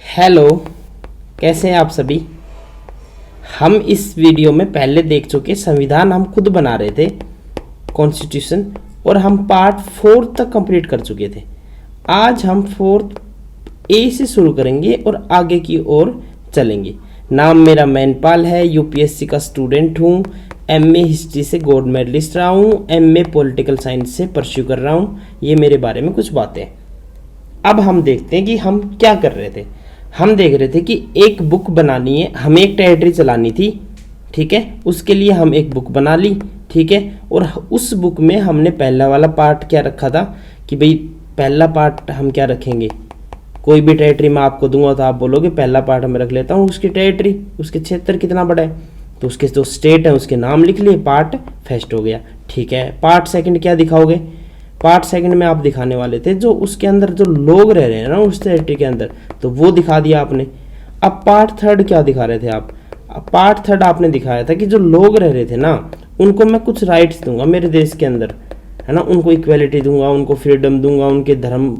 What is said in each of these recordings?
Hello, कैसे हैं आप सभी। हम इस वीडियो में पहले देख चुके संविधान हम खुद बना रहे थे, कॉन्स्टिट्यूशन, और हम पार्ट 4 तक कंप्लीट कर चुके थे। आज हम 4 ए से शुरू करेंगे और आगे की ओर चलेंगे। नाम मेरा मैनपाल है, यूपीएससी का स्टूडेंट हूँ, एमए हिस्ट्री से गोल्ड मेडलिस्ट रहा हूँ, एमए पॉलिटिकल साइंस से परस्यू कर रहा हूँ। ये मेरे बारे में कुछ बातें। अब हम देखते हैं कि हम क्या कर रहे थे। हम देख रहे थे कि एक बुक बनानी है, हमें एक टेरिटरी चलानी थी, ठीक है। उसके लिए हम एक बुक बना ली, ठीक है। और उस बुक में हमने पहला वाला पार्ट क्या रखा था कि भाई पहला पार्ट हम क्या रखेंगे। कोई भी टेरिटरी मैं आपको दूंगा तो आप बोलोगे पहला पार्ट मैं रख लेता हूँ उसकी टेरिटरी, उसके क्षेत्र कितना बड़ा है, तो उसके जो स्टेट है उसके नाम लिख लिए, पार्ट फर्स्ट हो गया, ठीक है। पार्ट सेकंड क्या दिखाओगे। पार्ट सेकंड में आप दिखाने वाले थे जो उसके अंदर जो लोग रह रहे हैं ना उस टेरिटरी के अंदर, तो वो दिखा दिया आपने। अब पार्ट थर्ड क्या दिखा रहे थे आप। पार्ट थर्ड आपने दिखाया था कि जो लोग रह रहे थे ना उनको मैं कुछ राइट्स दूंगा मेरे देश के अंदर, है ना। उनको इक्वेलिटी दूंगा, उनको फ्रीडम दूंगा, उनके धर्म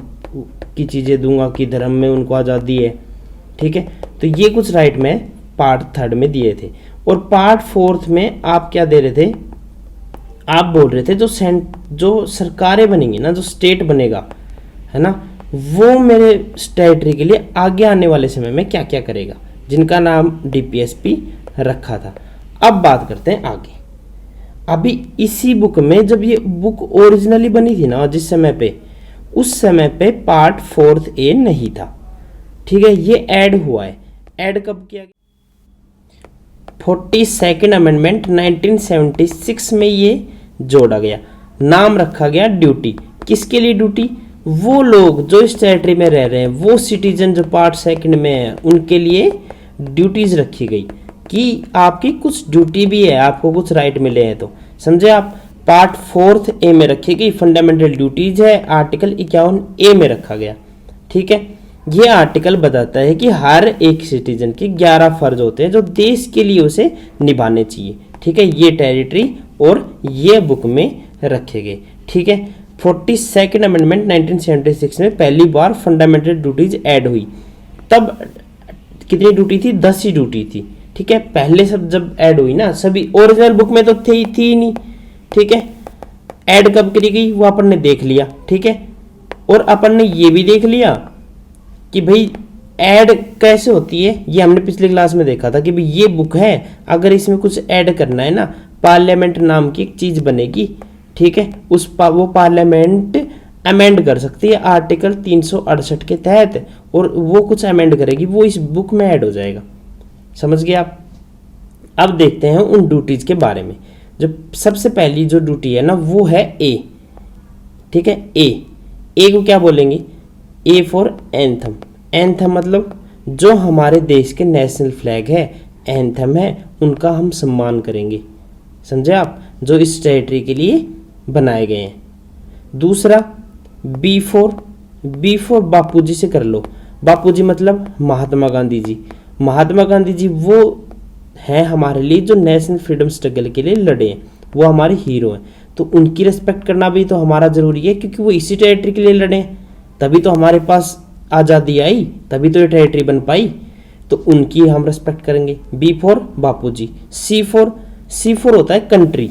की चीज़ें दूंगा कि धर्म में उनको आज़ादी है, ठीक है। तो ये कुछ राइट मैं पार्ट थर्ड में दिए थे। और पार्ट फोर्थ में आप क्या दे रहे थे, आप बोल रहे थे जो सरकारें बनेंगी ना, जो स्टेट बनेगा, है ना, वो मेरे टेरिटरी के लिए आगे आने वाले समय में क्या क्या करेगा, जिनका नाम डीपीएसपी रखा था। अब बात करते हैं आगे। अभी इसी बुक में जब ये बुक ओरिजिनली बनी थी ना जिस समय पे, उस समय पे पार्ट 4 ए नहीं था, ठीक है। ये ऐड हुआ है। ऐड कब किया गया। 42nd अमेंडमेंट 1976 में ये जोड़ा गया। नाम रखा गया ड्यूटी। किसके लिए ड्यूटी। वो लोग जो इस टेरिटरी में रह रहे हैं, वो सिटीजन जो पार्ट सेकंड में है, उनके लिए ड्यूटीज रखी गई कि आपकी कुछ ड्यूटी भी है, आपको कुछ राइट मिले हैं। तो समझे आप। पार्ट 4 ए में रखी गई फंडामेंटल ड्यूटीज है, आर्टिकल 51 ए में रखा गया, ठीक है। ये आर्टिकल बताता है कि हर एक सिटीजन के 11 फर्ज होते हैं जो देश के लिए उसे निभाने चाहिए, ठीक है। ये टेरिटरी और ये बुक में रखे गए, ठीक है। 42nd अमेंडमेंट 1976 में पहली बार फंडामेंटल ड्यूटीज ऐड हुई। तब कितनी ड्यूटी थी, 10 ही ड्यूटी थी, ठीक है। पहले सब जब ऐड हुई ना, सभी ओरिजिनल बुक में तो थी ही नहीं, ठीक है। ऐड कब करी गई वो अपन ने देख लिया, ठीक है। और अपन ने ये भी देख लिया कि भाई ऐड कैसे होती है। ये हमने पिछली क्लास में देखा था कि भाई ये बुक है, अगर इसमें कुछ ऐड करना है ना, पार्लियामेंट नाम की एक चीज बनेगी, ठीक है। वो पार्लियामेंट अमेंड कर सकती है आर्टिकल 368 के तहत, और वो कुछ अमेंड करेगी, वो इस बुक में ऐड हो जाएगा। समझ गए आप। अब देखते हैं उन ड्यूटीज के बारे में। जो सबसे पहली जो ड्यूटी है ना वो है ए, ठीक है। ए को क्या बोलेंगे, ए फॉर एंथम। एंथम मतलब जो हमारे देश के नेशनल फ्लैग है, एंथम है, उनका हम सम्मान करेंगे। समझे आप, जो इस टेरिटरी के लिए बनाए गए हैं। दूसरा बी फॉर बापूजी से कर लो। बापूजी मतलब महात्मा गांधी जी। महात्मा गांधी जी वो हैं हमारे लिए जो नेशनल फ्रीडम स्ट्रगल के लिए लड़े हैं, वो हमारे हीरो हैं। तो उनकी रिस्पेक्ट करना भी तो हमारा जरूरी है, क्योंकि वो इसी टेरिटरी के लिए लड़े हैं, तभी तो हमारे पास आज़ादी आई, तभी तो ये टेरिटरी बन पाई। तो उनकी हम रिस्पेक्ट करेंगे। B for Bapuji. C for होता है कंट्री।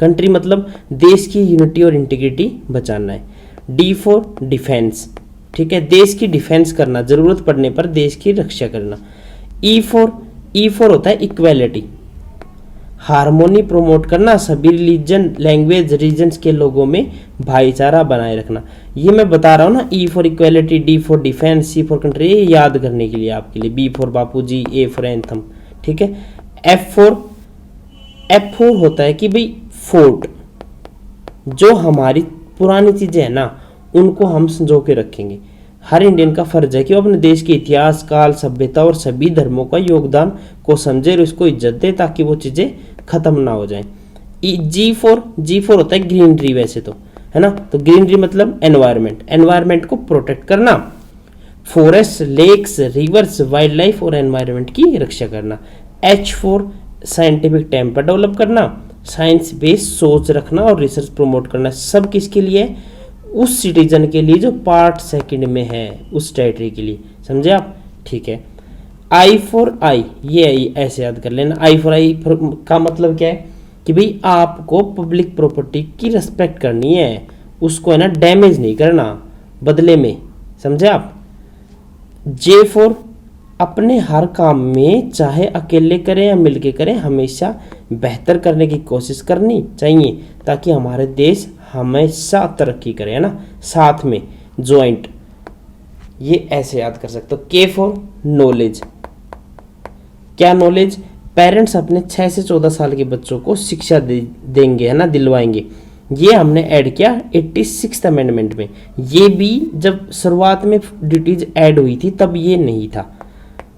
कंट्री मतलब देश की यूनिटी और इंटीग्रिटी बचाना है। डी फॉर डिफेंस, ठीक है, देश की डिफेंस करना, जरूरत पड़ने पर देश की रक्षा करना। ई फॉर होता है इक्वेलिटी, हार्मोनी प्रमोट करना, सभी रिलीजन, लैंग्वेज, रीजन्स के लोगों में भाईचारा बनाए रखना। ये मैं बता रहा हूँ ना, E for equality, D for defence, C for country, ये याद करने के लिए आपके लिए। B for Bapuji, A for anthem, ठीक है। एफ फोर होता है कि भाई फोर्ट, जो हमारी पुरानी चीजें हैं ना उनको हम संजो के रखेंगे। हर इंडियन का फर्ज है कि वो अपने देश के इतिहास, काल, सभ्यता और सभी धर्मों का योगदान को समझे और उसको इज्जत दे, ताकि वो चीजें खत्म ना हो जाएं। जी फोर होता है ग्रीनरी, वैसे तो, है ना। तो ग्रीनरी मतलब एनवायरमेंट को प्रोटेक्ट करना, forest, lakes, rivers, wildlife और एनवायरमेंट की रक्षा करना। H for scientific temper develop करना, साइंस बेस्ड सोच रखना और रिसर्च प्रमोट करना। सब किसके लिए, उस सिटीजन के लिए जो पार्ट सेकंड में है, उस टेरिटरी के लिए। समझे आप? ठीक है। आई फॉर आई, ये ऐसे याद कर लेना। आई फॉर आई का मतलब क्या है कि भाई आपको पब्लिक प्रॉपर्टी की रिस्पेक्ट करनी है, उसको है ना डैमेज नहीं करना बदले में। समझे आप? जे फॉर अपने हर काम में चाहे अकेले करें या मिलके करें, हमेशा बेहतर करने की कोशिश करनी चाहिए ताकि हमारे देश हमेशा तरक्की करे, है ना, साथ में ज्वाइंट। ये ऐसे याद कर सकते हो। के फॉर नॉलेज, क्या नॉलेज? पेरेंट्स अपने 6 से 14 साल के बच्चों को शिक्षा देंगे, है ना, दिलवाएंगे। ये हमने ऐड किया 86th अमेंडमेंट में। ये भी जब शुरुआत में ड्यूटीज ऐड हुई थी तब ये नहीं था,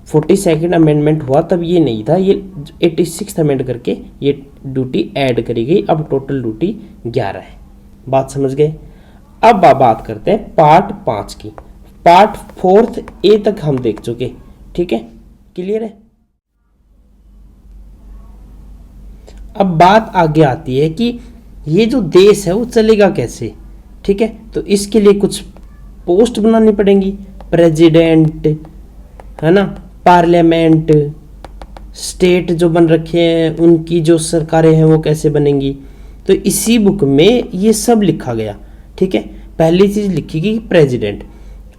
42nd अमेंडमेंट हुआ तब ये नहीं था, ये 86th अमेंड करके ये ड्यूटी ऐड करी गई। अब टोटल ड्यूटी 11 है। बात समझ गए? अब बात करते हैं पार्ट 5 की। पार्ट 4 ए तक हम देख चुके, ठीक है, क्लियर है। अब बात आगे आती है कि ये जो देश है वो चलेगा कैसे, ठीक है। तो इसके लिए कुछ पोस्ट बनानी पड़ेंगी, प्रेसिडेंट, है ना, पार्लियामेंट, स्टेट जो बन रखे हैं उनकी जो सरकारें हैं वो कैसे बनेंगी। तो इसी बुक में ये सब लिखा गया, ठीक है। पहली चीज लिखी गई प्रेसिडेंट।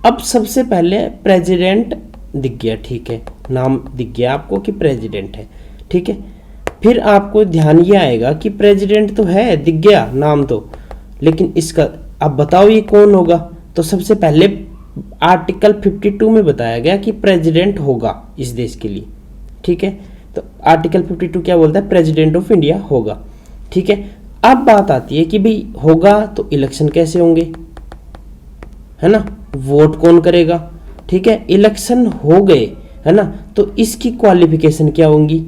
अब सबसे पहले प्रेसिडेंट दिख गया, ठीक है, नाम दिख गया आपको कि प्रेसिडेंट है, ठीक है। फिर आपको ध्यान ये आएगा कि प्रेसिडेंट तो है, दिख गया नाम तो, लेकिन इसका अब बताओ ये कौन होगा। तो सबसे पहले आर्टिकल 52 में बताया गया कि प्रेसिडेंट होगा इस देश के लिए, ठीक है। तो आर्टिकल 52 क्या बोलता है? प्रेसिडेंट ऑफ इंडिया होगा, ठीक है। अब बात आती है कि भाई होगा तो इलेक्शन कैसे होंगे, है ना, वोट कौन करेगा, ठीक है। इलेक्शन हो गए, है ना, तो इसकी क्वालिफिकेशन क्या होंगी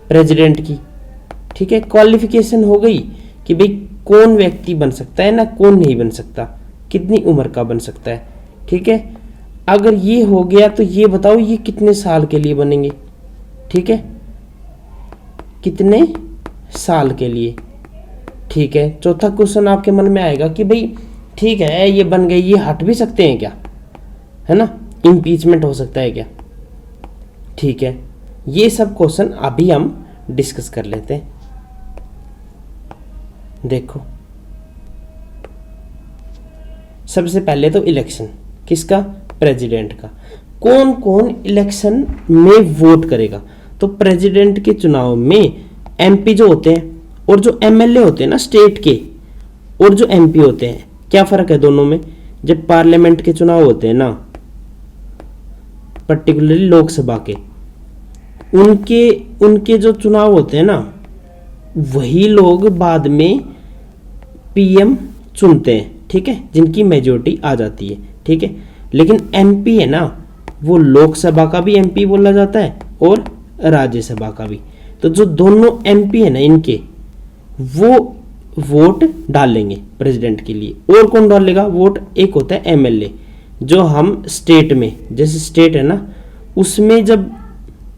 प्रेसिडेंट की, ठीक है। क्वालिफिकेशन हो गई कि भाई कौन व्यक्ति बन सकता है ना, कौन नहीं बन सकता, कितनी उम्र का बन सकता है, ठीक है। अगर ये हो गया तो ये बताओ ये कितने साल के लिए बनेंगे, ठीक है, कितने साल के लिए, ठीक है। चौथा क्वेश्चन आपके मन में आएगा कि भाई ठीक है ये बन गए, ये हट भी सकते हैं क्या, है ना, इम्पीचमेंट हो सकता है क्या, ठीक है। ये सब क्वेश्चन अभी हम डिस्कस कर लेते हैं। देखो सबसे पहले तो इलेक्शन किसका? प्रेसिडेंट का। कौन कौन इलेक्शन में वोट करेगा? तो प्रेसिडेंट के चुनाव में एमपी जो होते हैं और जो एमएलए होते हैं ना स्टेट के, और जो एमपी होते हैं, क्या फर्क है दोनों में? जब पार्लियामेंट के चुनाव होते हैं ना, पर्टिकुलरली लोकसभा के, उनके जो चुनाव होते हैं ना, वही लोग बाद में पीएम चुनते हैं, ठीक है, जिनकी मेजोरिटी आ जाती है, ठीक है। लेकिन एमपी है ना, वो लोकसभा का भी एमपी बोला जाता है और राज्यसभा का भी। तो जो दोनों एमपी है ना इनके, वो वोट डालेंगे प्रेसिडेंट के लिए। और कौन डालेगा वोट? एक होता है एमएलए, जो हम स्टेट में, जैसे स्टेट है ना, उसमें जब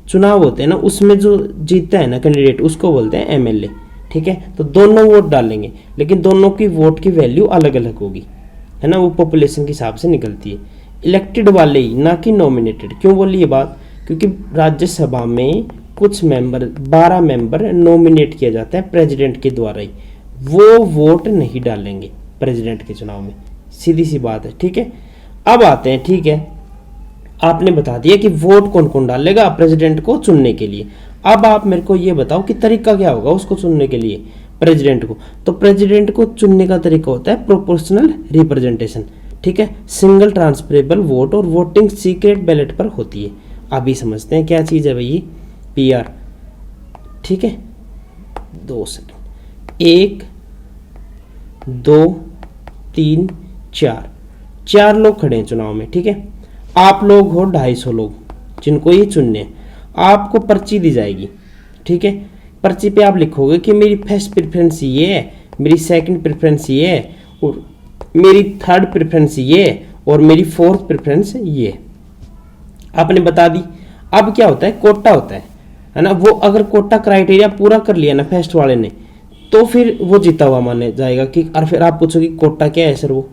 चुनाव होते हैं ना, उसमें जो जीतता है ना कैंडिडेट, उसको बोलते हैं एमएलए, ठीक है। तो दोनों वोट डालेंगे, लेकिन दोनों की वोट की वैल्यू अलग अलग होगी, है ना, वो पॉपुलेशन के हिसाब से निकलती है। इलेक्टेड वाले ही, ना कि नॉमिनेटेड। क्यों बोली ये बात? क्योंकि राज्यसभा में कुछ मेंबर, 12 मेंबर नॉमिनेट किया जाता है प्रेसिडेंट के द्वारा ही, वो वोट नहीं डालेंगे प्रेसिडेंट के चुनाव में, सीधी सी बात है, ठीक है। अब आते हैं, ठीक है, आपने बता दिया कि वोट कौन कौन डालेगा प्रेसिडेंट को चुनने के लिए। अब आप मेरे को ये बताओ कि तरीका क्या होगा उसको चुनने के लिए प्रेसिडेंट को। तो प्रेसिडेंट को चुनने का तरीका होता है प्रोपोर्शनल रिप्रेजेंटेशन, ठीक है, सिंगल ट्रांसफरेबल वोट, और वोटिंग सीक्रेट बैलेट पर होती है। अभी समझते हैं क्या चीज है भाई, पीआर, ठीक है। 2 सेकंड, 1 2 3 4 लोग खड़े हैं चुनाव में, ठीक है। आप लोग हो 250 लोग जिनको ये चुनने हैं। आपको पर्ची दी जाएगी, ठीक है। पर्ची पे आप लिखोगे कि मेरी फर्स्ट प्रेफरेंस ये है, मेरी सेकंड प्रेफरेंस ये है, और मेरी थर्ड प्रेफरेंस ये है, और मेरी फोर्थ प्रेफरेंस ये है। आपने बता दी। अब क्या होता है, कोटा होता है ना। वो अगर कोटा क्राइटेरिया पूरा कर लिया ना फर्स्ट वाले ने, तो फिर वो जीता हुआ माने जाएगा कि, और फिर आप पूछोगे कोटा क्या है सर वो,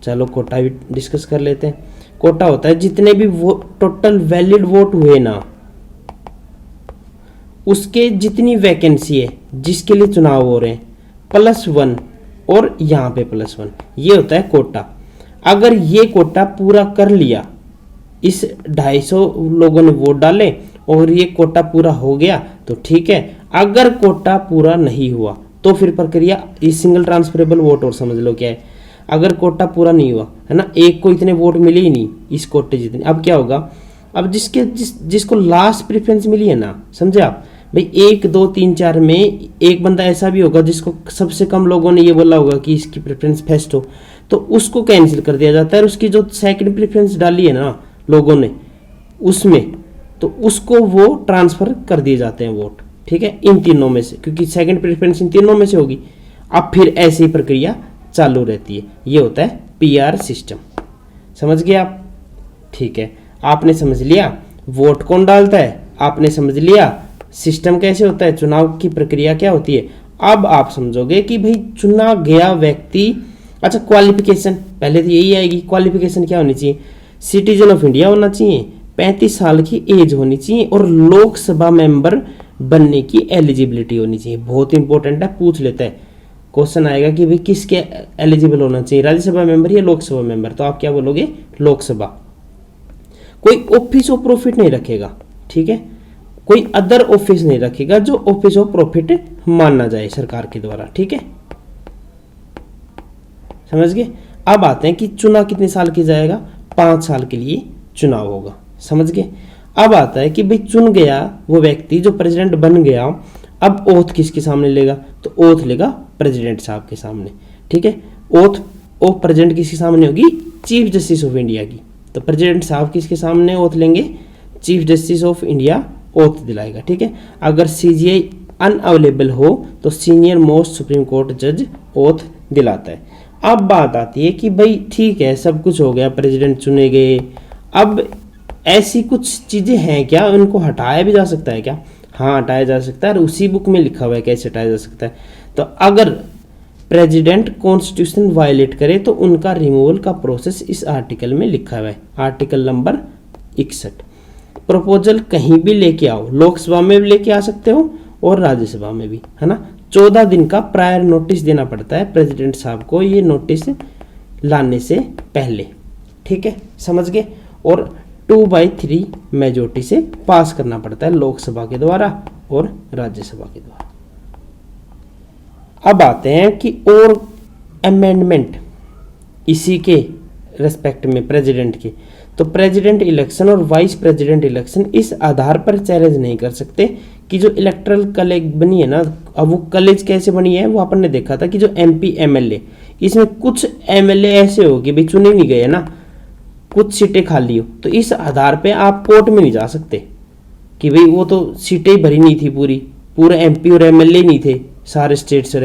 चलो कोटा भी डिस्कस कर लेते हैं। कोटा होता है जितने भी वो टोटल वैलिड वोट हुए ना, उसके जितनी वैकेंसी है जिसके लिए चुनाव हो रहे हैं +1 और यहाँ पे +1, ये होता है कोटा। अगर ये कोटा पूरा कर लिया, इस 250 लोगों ने वोट डाले और ये कोटा पूरा हो गया तो ठीक है। अगर कोटा पूरा नहीं हुआ तो फिर प्रक्रिया इस सिंगल ट्रांसफरेबल वोट और समझ लो क्या है। अगर कोटा पूरा नहीं हुआ है ना, एक को इतने वोट मिले ही नहीं इस कोटे जितने, अब क्या होगा, अब जिसको लास्ट प्रेफरेंस मिली है ना, समझे आप भाई, 1 2 3 4 में एक बंदा ऐसा भी होगा जिसको सबसे कम लोगों ने ये बोला होगा कि इसकी प्रेफरेंस फर्स्ट हो, तो उसको कैंसिल कर दिया जाता है। उसकी जो सेकंड प्रेफरेंस डाली है ना लोगों ने उसमें, तो उसको वो ट्रांसफर कर दिए जाते हैं वोट, ठीक है, इन तीनों में से, क्योंकि सेकंड प्रेफरेंस इन तीनों में से होगी। अब फिर ऐसी ही प्रक्रिया चालू रहती है। ये होता है PR सिस्टम। समझ गए आप? ठीक है, आपने समझ लिया वोट कौन डालता है, आपने समझ लिया सिस्टम कैसे होता है, चुनाव की प्रक्रिया क्या होती है। अब आप समझोगे कि भाई चुना गया व्यक्ति, अच्छा क्वालिफिकेशन पहले तो यही आएगी, क्वालिफिकेशन क्या होनी चाहिए, सिटीजन ऑफ इंडिया होना चाहिए, 35 साल की एज होनी चाहिए और लोकसभा मेंबर बनने की एलिजिबिलिटी होनी चाहिए। बहुत इंपॉर्टेंट है, पूछ लेता है, क्वेश्चन आएगा कि भाई किसके एलिजिबल होना चाहिए, राज्यसभा मेंबर या लोकसभा मेंबर, तो आप क्या बोलोगे, लोकसभा। कोई ऑफिस ऑफ प्रॉफिट नहीं रखेगा, ठीक है, कोई अदर ऑफिस नहीं रखेगा जो ऑफिस ऑफ प्रॉफिट माना जाए सरकार के द्वारा, ठीक है, समझ गए। अब आते हैं कि चुनाव कितने साल की जाएगा, 5 साल के लिए चुनाव होगा, समझ गए। अब आता है कि भाई चुन गया वो व्यक्ति जो प्रेसिडेंट बन गया, अब ओथ किसके सामने लेगा, तो ओथ लेगा प्रेसिडेंट साहब के सामने, ठीक है। ओथ प्रेसिडेंट किसके सामने होगी, चीफ जस्टिस ऑफ इंडिया की, तो प्रेसिडेंट साहब किसके सामने ओथ लेंगे, chief justice of India oath दिलाएगा, ठीक है। अगर CJI अनअवेलेबल हो तो सीनियर मोस्ट सुप्रीम कोर्ट जज ओथ दिलाता है। अब बात आती है कि भाई ठीक है सब कुछ हो गया, प्रेसिडेंट चुने गए, अब ऐसी कुछ चीजें हैं क्या, उनको हटाया भी जा सकता है क्या, हाँ हटाया जा सकता है, और उसी बुक में लिखा हुआ है कैसे हटाया जा सकता है। तो अगर प्रेसिडेंट कॉन्स्टिट्यूशन वायलेट करे तो उनका रिमूवल का प्रोसेस इस आर्टिकल में लिखा हुआ है, आर्टिकल नंबर 61। प्रपोजल कहीं भी लेके आओ, लोकसभा में भी लेके आ सकते हो और राज्यसभा में भी, है ना। 14 दिन का प्रायर नोटिस देना पड़ता है प्रेसिडेंट साहब को ये नोटिस लाने से पहले, ठीक है, समझ गए। और 2/3 मेजोरिटी से पास करना पड़ता है लोकसभा के द्वारा और राज्यसभा के द्वारा। अब आते हैं कि और अमेंडमेंट इसी के रेस्पेक्ट में प्रेसिडेंट के, तो प्रेसिडेंट इलेक्शन और वाइस प्रेसिडेंट इलेक्शन इस आधार पर चैलेंज नहीं कर सकते कि जो इलेक्टरल कॉलेज बनी है ना, अब वो कॉलेज कैसे बनी है वो अपन ने देखा था कि जो MP MLA, इसमें कुछ MLA ऐसे हो कि भाई चुने नहीं गए ना, कुछ सीटें खाली हो, तो इस आधार पे आप कोर्ट में नहीं जा सकते कि भाई वो तो सीटें ही भरी नहीं थी, पूरे MP और MLA नहीं थे सारे स्टेट्स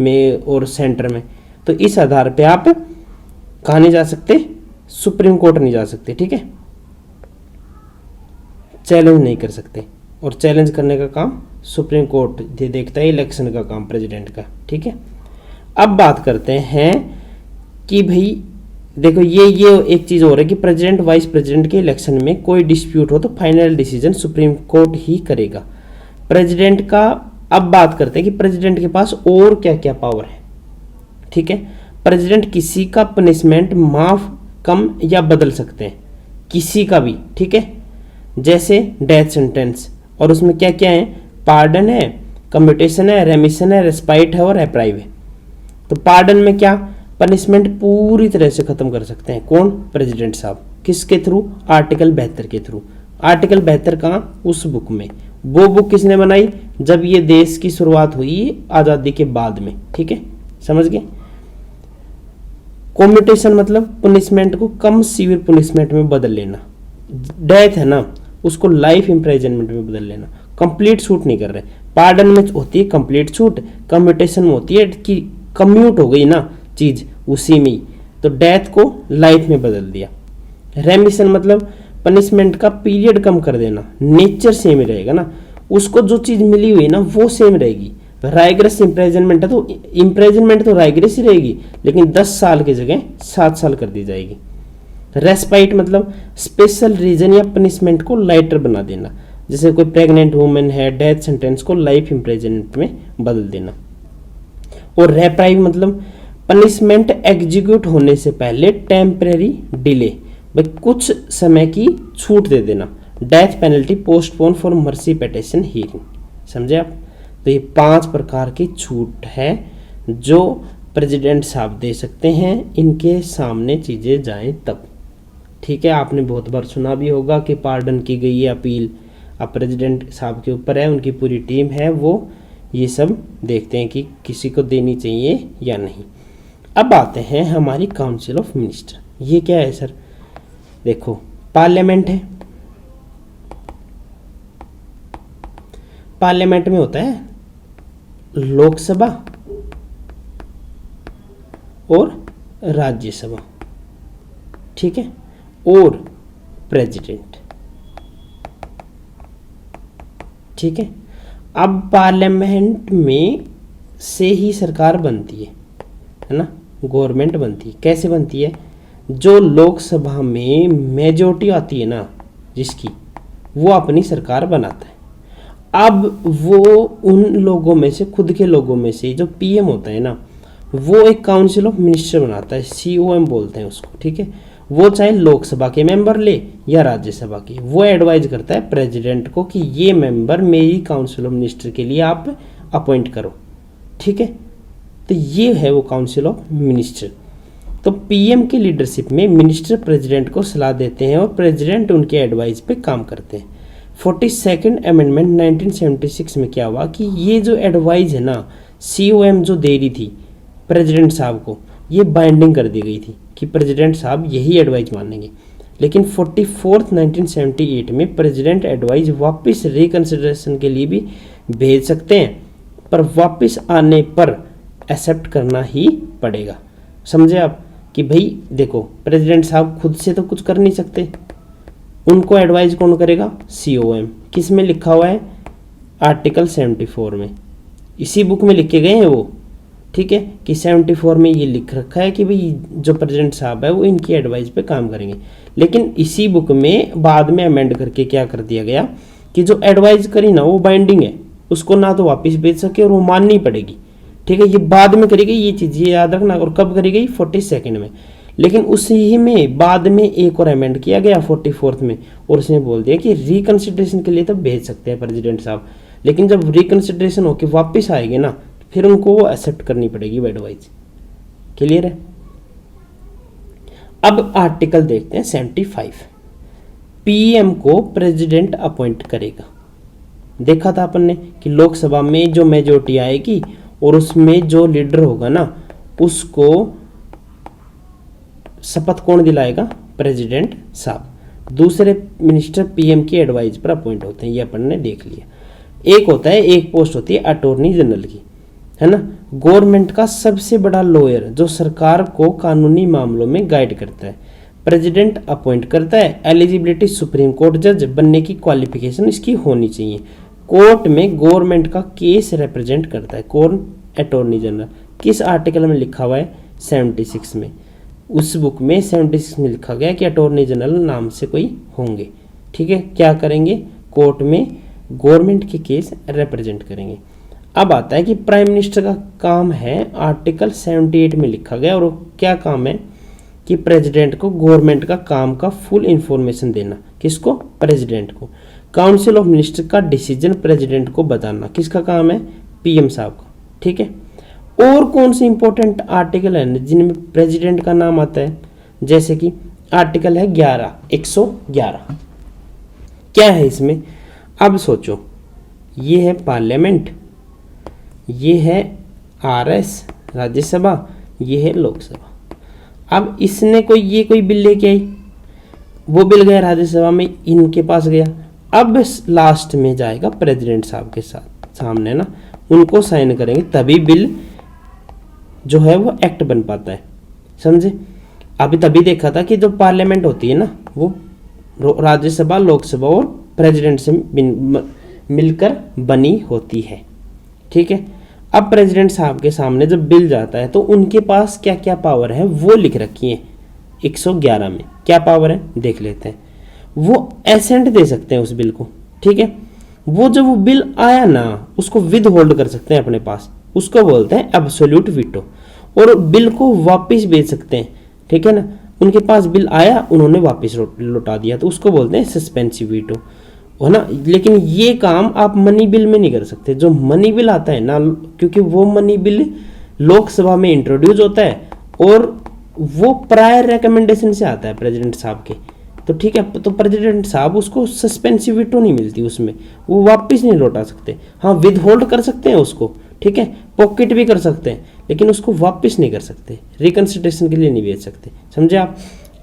में और सेंटर में, तो इस आधार पे आप कहाँ नहीं जा सकते, सुप्रीम कोर्ट नहीं जा सकते, ठीक है, चैलेंज नहीं कर सकते। और चैलेंज करने का काम सुप्रीम कोर्ट देखता है, इलेक्शन का काम प्रेसिडेंट का, ठीक है। अब बात करते हैं कि भाई देखो ये एक चीज और है कि प्रेसिडेंट वाइस प्रेसिडेंट के इलेक्शन में कोई डिस्प्यूट हो तो फाइनल डिसीजन सुप्रीम कोर्ट ही करेगा प्रेसिडेंट का। अब बात करते हैं कि प्रेसिडेंट के पास और क्या क्या पावर है, ठीक है। प्रेसिडेंट किसी का पनिशमेंट माफ, कम या बदल सकते हैं, किसी का भी, ठीक है, जैसे डेथ सेंटेंस, और उसमें क्या क्या है, पार्डन है, कम्यूटेशन है, रेमिशन है, रेस्पाइट है और एप्राइव है। तो पार्डन में क्या, पनिशमेंट पूरी तरह से खत्म कर सकते हैं, कौन, प्रेसिडेंट साहब, किसके थ्रू, आर्टिकल 72 के थ्रू। आर्टिकल 72 कहाँ, उस बुक में, वो बुक किसने बनाई, जब ये देश की शुरुआत हुई आजादी के बाद में, ठीक है, समझ गए। कम्यूटेशन मतलब पनिशमेंट को कम सीवियर पनिशमेंट में बदल लेना, डेथ है ना उसको लाइफ इम्प्रिजनमेंट में बदल लेना, कंप्लीट छूट नहीं कर रहे। पार्डन में होती है कंप्लीट छूट, कम्यूटेशन में होती है कि कम्यूट हो गई ना चीज उसी में, तो डेथ को लाइफ में बदल दिया। रेमिशन मतलब पनिशमेंट का पीरियड कम कर देना, नेचर सेम रहेगा ना, उसको जो चीज मिली हुई ना वो सेम रहेगी, राइग्रेस इम्प्रेजनमेंट है तो इम्प्रेजनमेंट तो राइग्रेस ही रहेगी, लेकिन 10 साल की जगह 7 साल कर दी जाएगी। रेस्पाइट मतलब स्पेशल रीजन या पनिशमेंट को लाइटर बना देना, जैसे कोई प्रेग्नेंट वुमेन है, डेथ सेंटेंस को लाइफ इम्प्रेजनमेंट में बदल देना। और रेप्राइव मतलब पनिशमेंट एग्जीक्यूट होने से पहले टेम्परेरी डिले, भाई कुछ समय की छूट दे देना। Death penalty postpone for mercy petition hearing, समझे आप। तो ये 5 प्रकार की छूट है जो प्रेसिडेंट साहब दे सकते हैं, इनके सामने चीजें जाएं तब। ठीक है, आपने बहुत बार सुना भी होगा कि पार्डन की गई है अपील, अब प्रेसिडेंट साहब के ऊपर है, उनकी पूरी टीम है, वो ये सब देखते हैं कि किसी को देनी चाहिए या नहीं। अब आते हैं हमारी काउंसिल ऑफ मिनिस्टर। ये क्या है सर? देखो, पार्लियामेंट है, पार्लियामेंट में होता है लोकसभा और राज्यसभा, ठीक है, और प्रेसिडेंट, ठीक है। अब पार्लियामेंट में से ही सरकार बनती है ना, गवर्नमेंट बनती है। कैसे बनती है? जो लोकसभा में मेजोरिटी आती है ना जिसकी, वो अपनी सरकार बनाता है। अब वो उन लोगों में से, खुद के लोगों में से, जो पीएम होता है ना, वो एक काउंसिल ऑफ मिनिस्टर बनाता है, COM बोलते हैं उसको, ठीक है। वो चाहे लोकसभा के मेंबर ले या राज्यसभा के, वो एडवाइज करता है प्रेसिडेंट को कि ये मेंबर मेरी काउंसिल ऑफ मिनिस्टर के लिए आप अपॉइंट करो, ठीक है। तो ये है वो काउंसिल ऑफ मिनिस्टर। तो पीएम की लीडरशिप में मिनिस्टर प्रेसिडेंट को सलाह देते हैं और प्रेसिडेंट उनके एडवाइस पे काम करते हैं। 42nd अमेंडमेंट 1976 में क्या हुआ कि ये जो एडवाइस है ना, COM जो दे रही थी प्रेसिडेंट साहब को, ये बाइंडिंग कर दी गई थी कि प्रेसिडेंट साहब यही एडवाइस मानेंगे। लेकिन 44th 1978 में प्रेसिडेंट एडवाइस वापस रिकंसिडरेशन के लिए भी भेज सकते हैं, पर वापस आने पर एक्सेप्ट करना ही पड़ेगा। समझे आप कि भाई देखो, प्रेसिडेंट साहब खुद से तो कुछ कर नहीं सकते, उनको एडवाइस कौन करेगा? COM। किस में लिखा हुआ है? आर्टिकल 74 में, इसी बुक में लिखे गए हैं वो, ठीक है, कि 74 में ये लिख रखा है कि भाई जो प्रेसिडेंट साहब है वो इनकी एडवाइस पे काम करेंगे। लेकिन इसी बुक में बाद में अमेंड करके क्या कर दिया गया कि जो एडवाइस करी ना वो बाइंडिंग है, उसको ना तो वापस भेज सके और वो माननी पड़ेगी, ठीक है। ये बाद में करी गई ये चीज़, ये याद रखना। और कब करी गई? 42nd में। लेकिन उसी में बाद में एक और अमेंड किया गया 44th में, और उसने बोल दिया कि रिकंसिडरेशन के लिए तो भेज सकते हैं प्रेसिडेंट साहब, लेकिन जब रिकंसिडरेशन होकर वापस आएंगे ना, फिर उनको वो एक्सेप्ट करनी पड़ेगी वो एडवाइस। क्लियर है? अब आर्टिकल देखते हैं 75। पीएम को प्रेसिडेंट अपॉइंट करेगा। देखा था अपन ने कि लोकसभा में जो मेजोरिटी आएगी और उसमें जो लीडर होगा ना, उसको शपथ कौन दिलाएगा? प्रेसिडेंट साहब। दूसरे मिनिस्टर पीएम की एडवाइस पर अपॉइंट होते हैं, ये अपन ने देख लिया। एक होता है, एक पोस्ट होती है अटॉर्नी जनरल की, है ना। गवर्नमेंट का सबसे बड़ा लॉयर जो सरकार को कानूनी मामलों में गाइड करता है, प्रेसिडेंट अपॉइंट करता है। एलिजिबिलिटी सुप्रीम कोर्ट जज बनने की क्वालिफिकेशन इसकी होनी चाहिए। कोर्ट में गवर्नमेंट का केस रिप्रेजेंट करता है कौन? Attorney general. किस आर्टिकल में लिखा हुआ है? 76 में। उस बुक में 76 में लिखा गया कि अटॉर्नी जनरल नाम से कोई होंगे, ठीक है। क्या करेंगे? कोर्ट में गवर्नमेंट के केस रिप्रेजेंट करेंगे। अब आता है कि प्राइम मिनिस्टर का काम है, आर्टिकल 78 में लिखा गया, और क्या काम है कि प्रेसिडेंट को गवर्नमेंट का काम का फुल इंफॉर्मेशन देना। किसको? प्रेसिडेंट को। काउंसिल ऑफ मिनिस्टर का डिसीजन प्रेसिडेंट को बताना। किसका काम है? पीएम साहब का, ठीक है। और कौन से इंपॉर्टेंट आर्टिकल है जिनमें प्रेसिडेंट का नाम आता है? जैसे कि आर्टिकल है 111। क्या है इसमें? अब सोचो, ये है पार्लियामेंट, ये है RS राज्यसभा, ये है लोकसभा। अब इसने कोई बिल लेके आई, वो बिल गया राज्यसभा में, इनके पास गया। अब लास्ट में जाएगा प्रेसिडेंट साहब के साथ सामने ना, उनको साइन करेंगे, तभी बिल जो है वो एक्ट बन पाता है। समझे? अभी तभी देखा था कि जो पार्लियामेंट होती है ना, वो राज्यसभा, लोकसभा और प्रेसिडेंट से मिलकर बनी होती है, ठीक है। अब प्रेसिडेंट साहब के सामने जब बिल जाता है तो उनके पास क्या क्या पावर है वो लिख रखी है 111 में। क्या पावर है देख लेते हैं। वो एसेंट दे सकते हैं उस बिल को, ठीक है। वो जब वो बिल आया ना उसको विद होल्ड कर सकते हैं अपने पास, उसको बोलते हैं एब्सोल्यूट वीटो। और बिल को वापस भेज सकते हैं, ठीक है ना। उनके पास बिल आया, उन्होंने वापस लौटा दिया, तो उसको बोलते हैं सस्पेंसिव वीटो, है ना। लेकिन ये काम आप मनी बिल में नहीं कर सकते। जो मनी बिल आता है ना, क्योंकि वो मनी बिल लोकसभा में इंट्रोड्यूस होता है और वो प्रायर रिकमेंडेशन से आता है प्रेसिडेंट साहब के, तो ठीक है। तो प्रेसिडेंट साहब उसको सस्पेंसिव वीटो नहीं मिलती उसमें, वो वापस नहीं लौटा सकते। हाँ विद होल्ड कर सकते हैं उसको, ठीक है, पॉकेट भी कर सकते हैं, लेकिन उसको वापस नहीं कर सकते, रिकंसिडरेशन के लिए नहीं भेज सकते, समझे आप।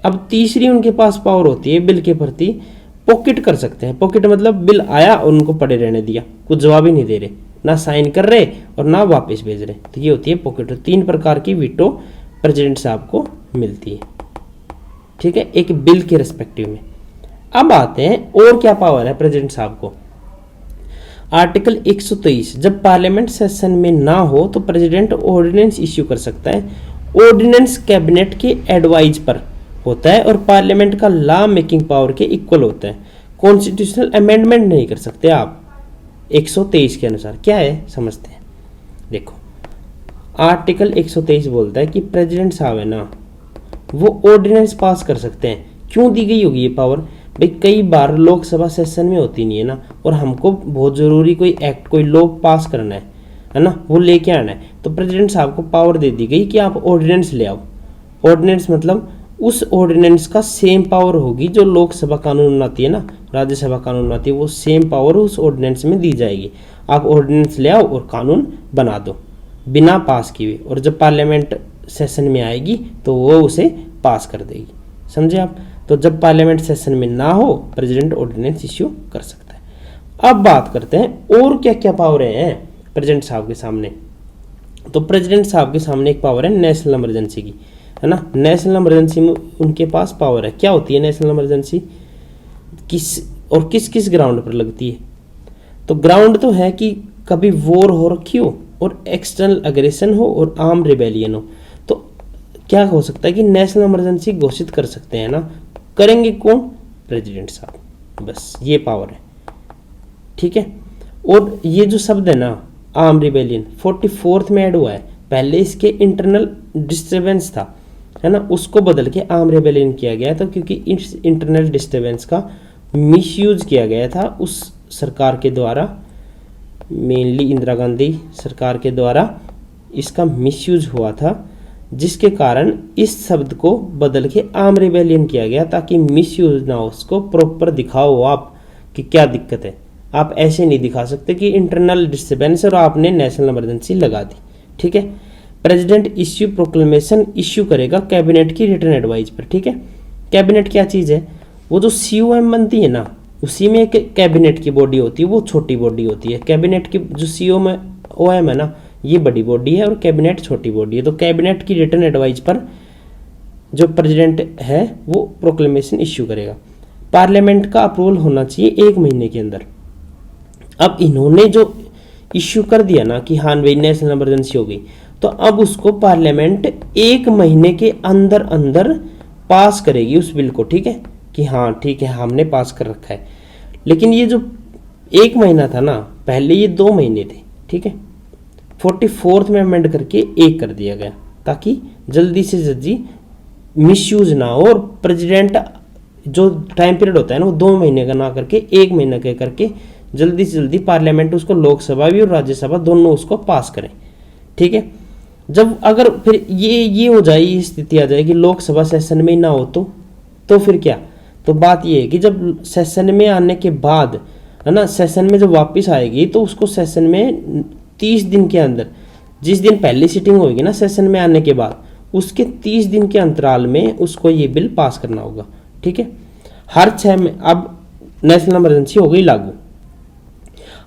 अब तीसरी उनके पास पावर होती है बिल के प्रति पॉकेट कर सकते हैं। पॉकेट मतलब बिल आया और उनको पड़े रहने दिया, कुछ जवाब ही नहीं दे रहे, ना साइन कर रहे और ना वापस भेज रहे, तो ये होती है पॉकेट। 3 प्रकार की वीटो प्रेसिडेंट साहब को मिलती है, ठीक है, एक बिल के रेस्पेक्टिव में। अब आते हैं और क्या पावर है प्रेसिडेंट साहब को। आर्टिकल 123, जब पार्लियामेंट सेशन में ना हो तो प्रेसिडेंट ऑर्डिनेंस इश्यू कर सकता है। ऑर्डिनेंस कैबिनेट के एडवाइज पर होता है और पार्लियामेंट का लॉ मेकिंग पावर के इक्वल होता है। कॉन्स्टिट्यूशनल अमेंडमेंट नहीं कर सकते आप 123 के अनुसार। क्या है समझते हैं, देखो आर्टिकल 123 बोलता है कि प्रेसिडेंट साहब है ना, वो ऑर्डिनेंस पास कर सकते हैं। क्यों दी गई होगी ये पावर भाई, कई बार लोकसभा सेशन में होती नहीं है ना, और हमको बहुत जरूरी कोई एक्ट कोई लॉ पास करना है ना, वो लेके आना है, तो प्रेसिडेंट साहब को पावर दे दी गई कि आप ऑर्डिनेंस ले आओ। ऑर्डिनेंस मतलब उस ऑर्डिनेंस का सेम पावर होगी जो लोकसभा कानून बनाती है ना, राज्यसभा कानून बनाती है, वो सेम पावर उस ऑर्डिनेंस में दी जाएगी। आप ऑर्डिनेंस ले आओ और कानून बना दो बिना पास किए, और जब पार्लियामेंट सेशन में आएगी तो वो उसे पास कर देगी, समझे आप। तो जब पार्लियामेंट सेशन में ना हो प्रेसिडेंट ऑर्डिनेंस इश्यू कर सकता है। अब बात करते हैं और क्या क्या पावर हैं प्रेसिडेंट साहब के सामने। तो प्रेसिडेंट साहब के सामने एक पावर है नेशनल इमरजेंसी की, है ना। नेशनल इमरजेंसी में उनके पास पावर है। क्या होती है नेशनल इमरजेंसी, किस किस ग्राउंड पर लगती है। तो ग्राउंड तो है कि कभी वॉर हो रखी हो और एक्सटर्नल अग्रेशन हो और आर्म रिबेलियन हो, तो क्या हो सकता है कि नेशनल इमरजेंसी घोषित कर सकते हैं ना। करेंगे कौन, प्रेसिडेंट साहब, बस ये पावर है, ठीक है। और ये जो शब्द है ना आर्म रिबेलियन 44th में ऐड हुआ है, पहले इसके इंटरनल डिस्टर्बेंस था, है ना, उसको बदल के आर्म रिबेलियन किया गया था, क्योंकि इस इंटरनल डिस्टर्बेंस का मिसयूज किया गया था उस सरकार के द्वारा, मेनली इंदिरा गांधी सरकार के द्वारा इसका मिसयूज हुआ था, जिसके कारण इस शब्द को बदल के आर्म रिबेलियन किया गया, ताकि मिसयूज ना हो। उसको प्रॉपर दिखाओ आप कि क्या दिक्कत है। आप ऐसे नहीं दिखा सकते कि इंटरनल डिस्टर्बेंस और आपने नेशनल इमरजेंसी लगा दी, ठीक है। प्रेसिडेंट इश्यू प्रोक्लेमेशन इश्यू करेगा कैबिनेट की रिटर्न एडवाइस पर, ठीक है। कैबिनेट क्या चीज़ है, वो जो COM बनती है ना, उसी में एक कैबिनेट की बॉडी होती है, वो छोटी बॉडी होती है। कैबिनेट की जो COM है ना, ये बड़ी बॉडी है और कैबिनेट छोटी बॉडी है। तो कैबिनेट की रिटर्न एडवाइस पर जो प्रेसिडेंट है वो प्रोक्लेमेशन इश्यू करेगा। पार्लियामेंट का अप्रूवल होना चाहिए 1 महीने के अंदर। अब इन्होंने जो इश्यू कर दिया ना कि हाँ भाई नेशनल इमरजेंसी हो गई, तो अब उसको पार्लियामेंट 1 महीने के अंदर अंदर पास करेगी उस बिल को, ठीक है, कि हाँ ठीक है हमने पास कर रखा है। लेकिन ये जो 1 महीना था ना, पहले ये 2 महीने थे, ठीक है। 44th में अमेंड करके 1 कर दिया गया, ताकि जल्दी से जल्दी मिसयूज ना हो, और प्रेसिडेंट जो टाइम पीरियड होता है ना वो 2 महीने का ना करके 1 महीना का करके जल्दी से जल्दी पार्लियामेंट उसको, लोकसभा भी और राज्यसभा दोनों उसको पास करें, ठीक है। जब अगर फिर ये हो जाए, ये स्थिति आ जाए कि लोकसभा सेशन में ना हो तो फिर क्या, तो बात ये है कि जब सेशन में आने के बाद, है ना, सेशन में जब वापस आएगी तो उसको सेशन में 30 दिन के अंदर, जिस दिन पहली सीटिंग होगी ना सेशन में आने के बाद, उसके 30 दिन के अंतराल में उसको ये बिल पास करना होगा, ठीक है। हर 6 में, अब नेशनल इमरजेंसी हो गई लागू,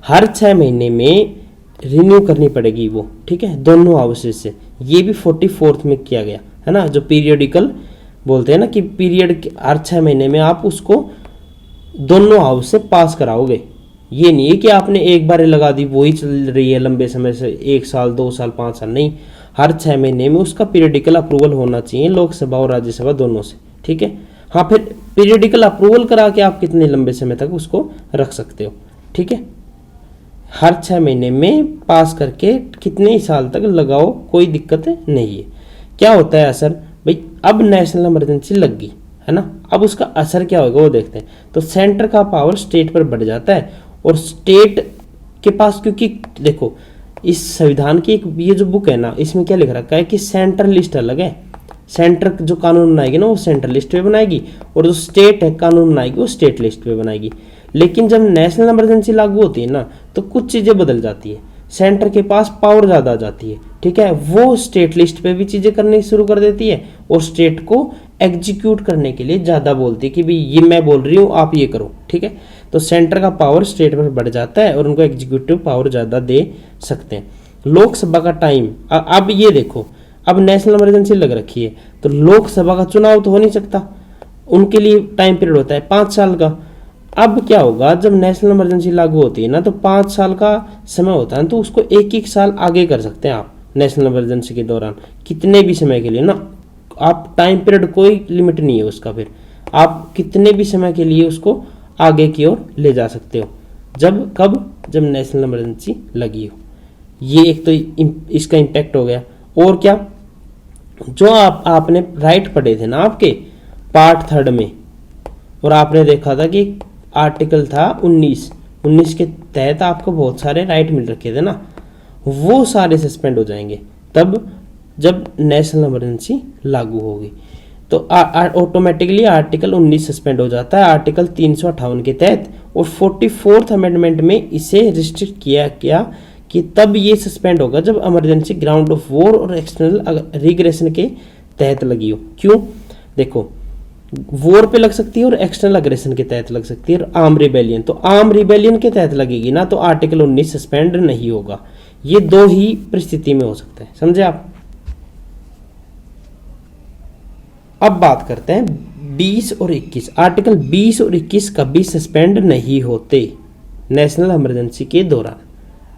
हर 6 महीने में रिन्यू करनी पड़ेगी वो, ठीक है, दोनों हाउसेज से। ये भी 44th में किया गया है ना, जो पीरियडिकल बोलते हैं ना कि पीरियड हर 6 महीने में आप उसको दोनों हाउस से पास कराओगे, ये नहीं है कि आपने एक बार लगा दी वही चल रही है लंबे समय से, 1 साल 2 साल 5 साल नहीं, हर 6 महीने में उसका पीरियडिकल अप्रूवल होना चाहिए लोकसभा और राज्यसभा दोनों से, ठीक है। हाँ, फिर पीरियडिकल अप्रूवल करा के आप कितने लंबे समय तक उसको रख सकते हो, ठीक है। हर 6 महीने में पास करके कितने ही साल तक लगाओ, कोई दिक्कत नहीं है। क्या होता है असर भाई, अब नेशनल इमरजेंसी लग गई है ना, अब उसका असर क्या होगा वो देखते हैं। तो सेंटर का पावर स्टेट पर बढ़ जाता है, और स्टेट के पास, क्योंकि देखो इस संविधान की एक ये जो बुक है ना, इसमें क्या लिख रखा है कि सेंट्रल लिस्ट अलग है, सेंटर जो कानून बनाएगी ना वो सेंट्रल लिस्ट पे बनाएगी, और जो स्टेट है कानून बनाएगी वो स्टेट लिस्ट पे बनाएगी। लेकिन जब नेशनल इमरजेंसी लागू होती है ना, तो कुछ चीजें बदल जाती है, सेंटर के पास पावर ज्यादा आ जाती है, ठीक है। वो स्टेट लिस्ट पे भी चीजें करनी शुरू कर देती है, और स्टेट को एग्जीक्यूट करने के लिए ज्यादा बोलती है कि भाई ये मैं बोल रही हूँ आप ये करो, ठीक है। तो सेंटर का पावर स्टेट पर बढ़ जाता है और उनको एग्जीक्यूटिव पावर ज्यादा दे सकते हैं। लोकसभा का टाइम, अब ये देखो, अब नेशनल इमरजेंसी लग रखी है तो लोकसभा का चुनाव तो हो नहीं सकता, उनके लिए टाइम पीरियड होता है 5 साल का। अब क्या होगा, जब नेशनल इमरजेंसी लागू होती है ना, तो 5 साल का समय होता है, तो उसको 1-1 साल आगे कर सकते हैं आप नेशनल इमरजेंसी के दौरान, कितने भी समय के लिए ना, आप टाइम पीरियड कोई लिमिट नहीं है उसका, फिर आप कितने भी समय के लिए उसको आगे की ओर ले जा सकते हो, जब कब, जब नेशनल इमरजेंसी लगी हो। ये एक तो इसका इम्पैक्ट हो गया। और क्या, जो आपने राइट पढ़े थे ना आपके पार्ट 3 में, और आपने देखा था कि आर्टिकल था 19 के तहत आपको बहुत सारे राइट मिल रखे थे ना, वो सारे सस्पेंड हो जाएंगे तब जब नेशनल इमरजेंसी लागू होगी। तो ऑटोमेटिकली आर्टिकल 19 सस्पेंड हो जाता है आर्टिकल 358 के तहत, और 44th अमेंडमेंट में इसे रिस्ट्रिक्ट किया गया कि तब ये सस्पेंड होगा जब इमरजेंसी ग्राउंड ऑफ वॉर और एक्सटर्नल रिग्रेशन के तहत लगी हो। क्यों, देखो वॉर पे लग सकती है और एक्सटर्नल अग्रेशन के तहत लग सकती है, और आर्म रिबेलियन, तो आर्म रिबेलियन के तहत लगेगी ना, तो आर्टिकल 19 सस्पेंड नहीं होगा। ये 2 ही परिस्थिति में हो सकता है, समझे आप। अब बात करते हैं 20 और 21। आर्टिकल 20 और 21 कभी सस्पेंड नहीं होते नेशनल इमरजेंसी के दौरान,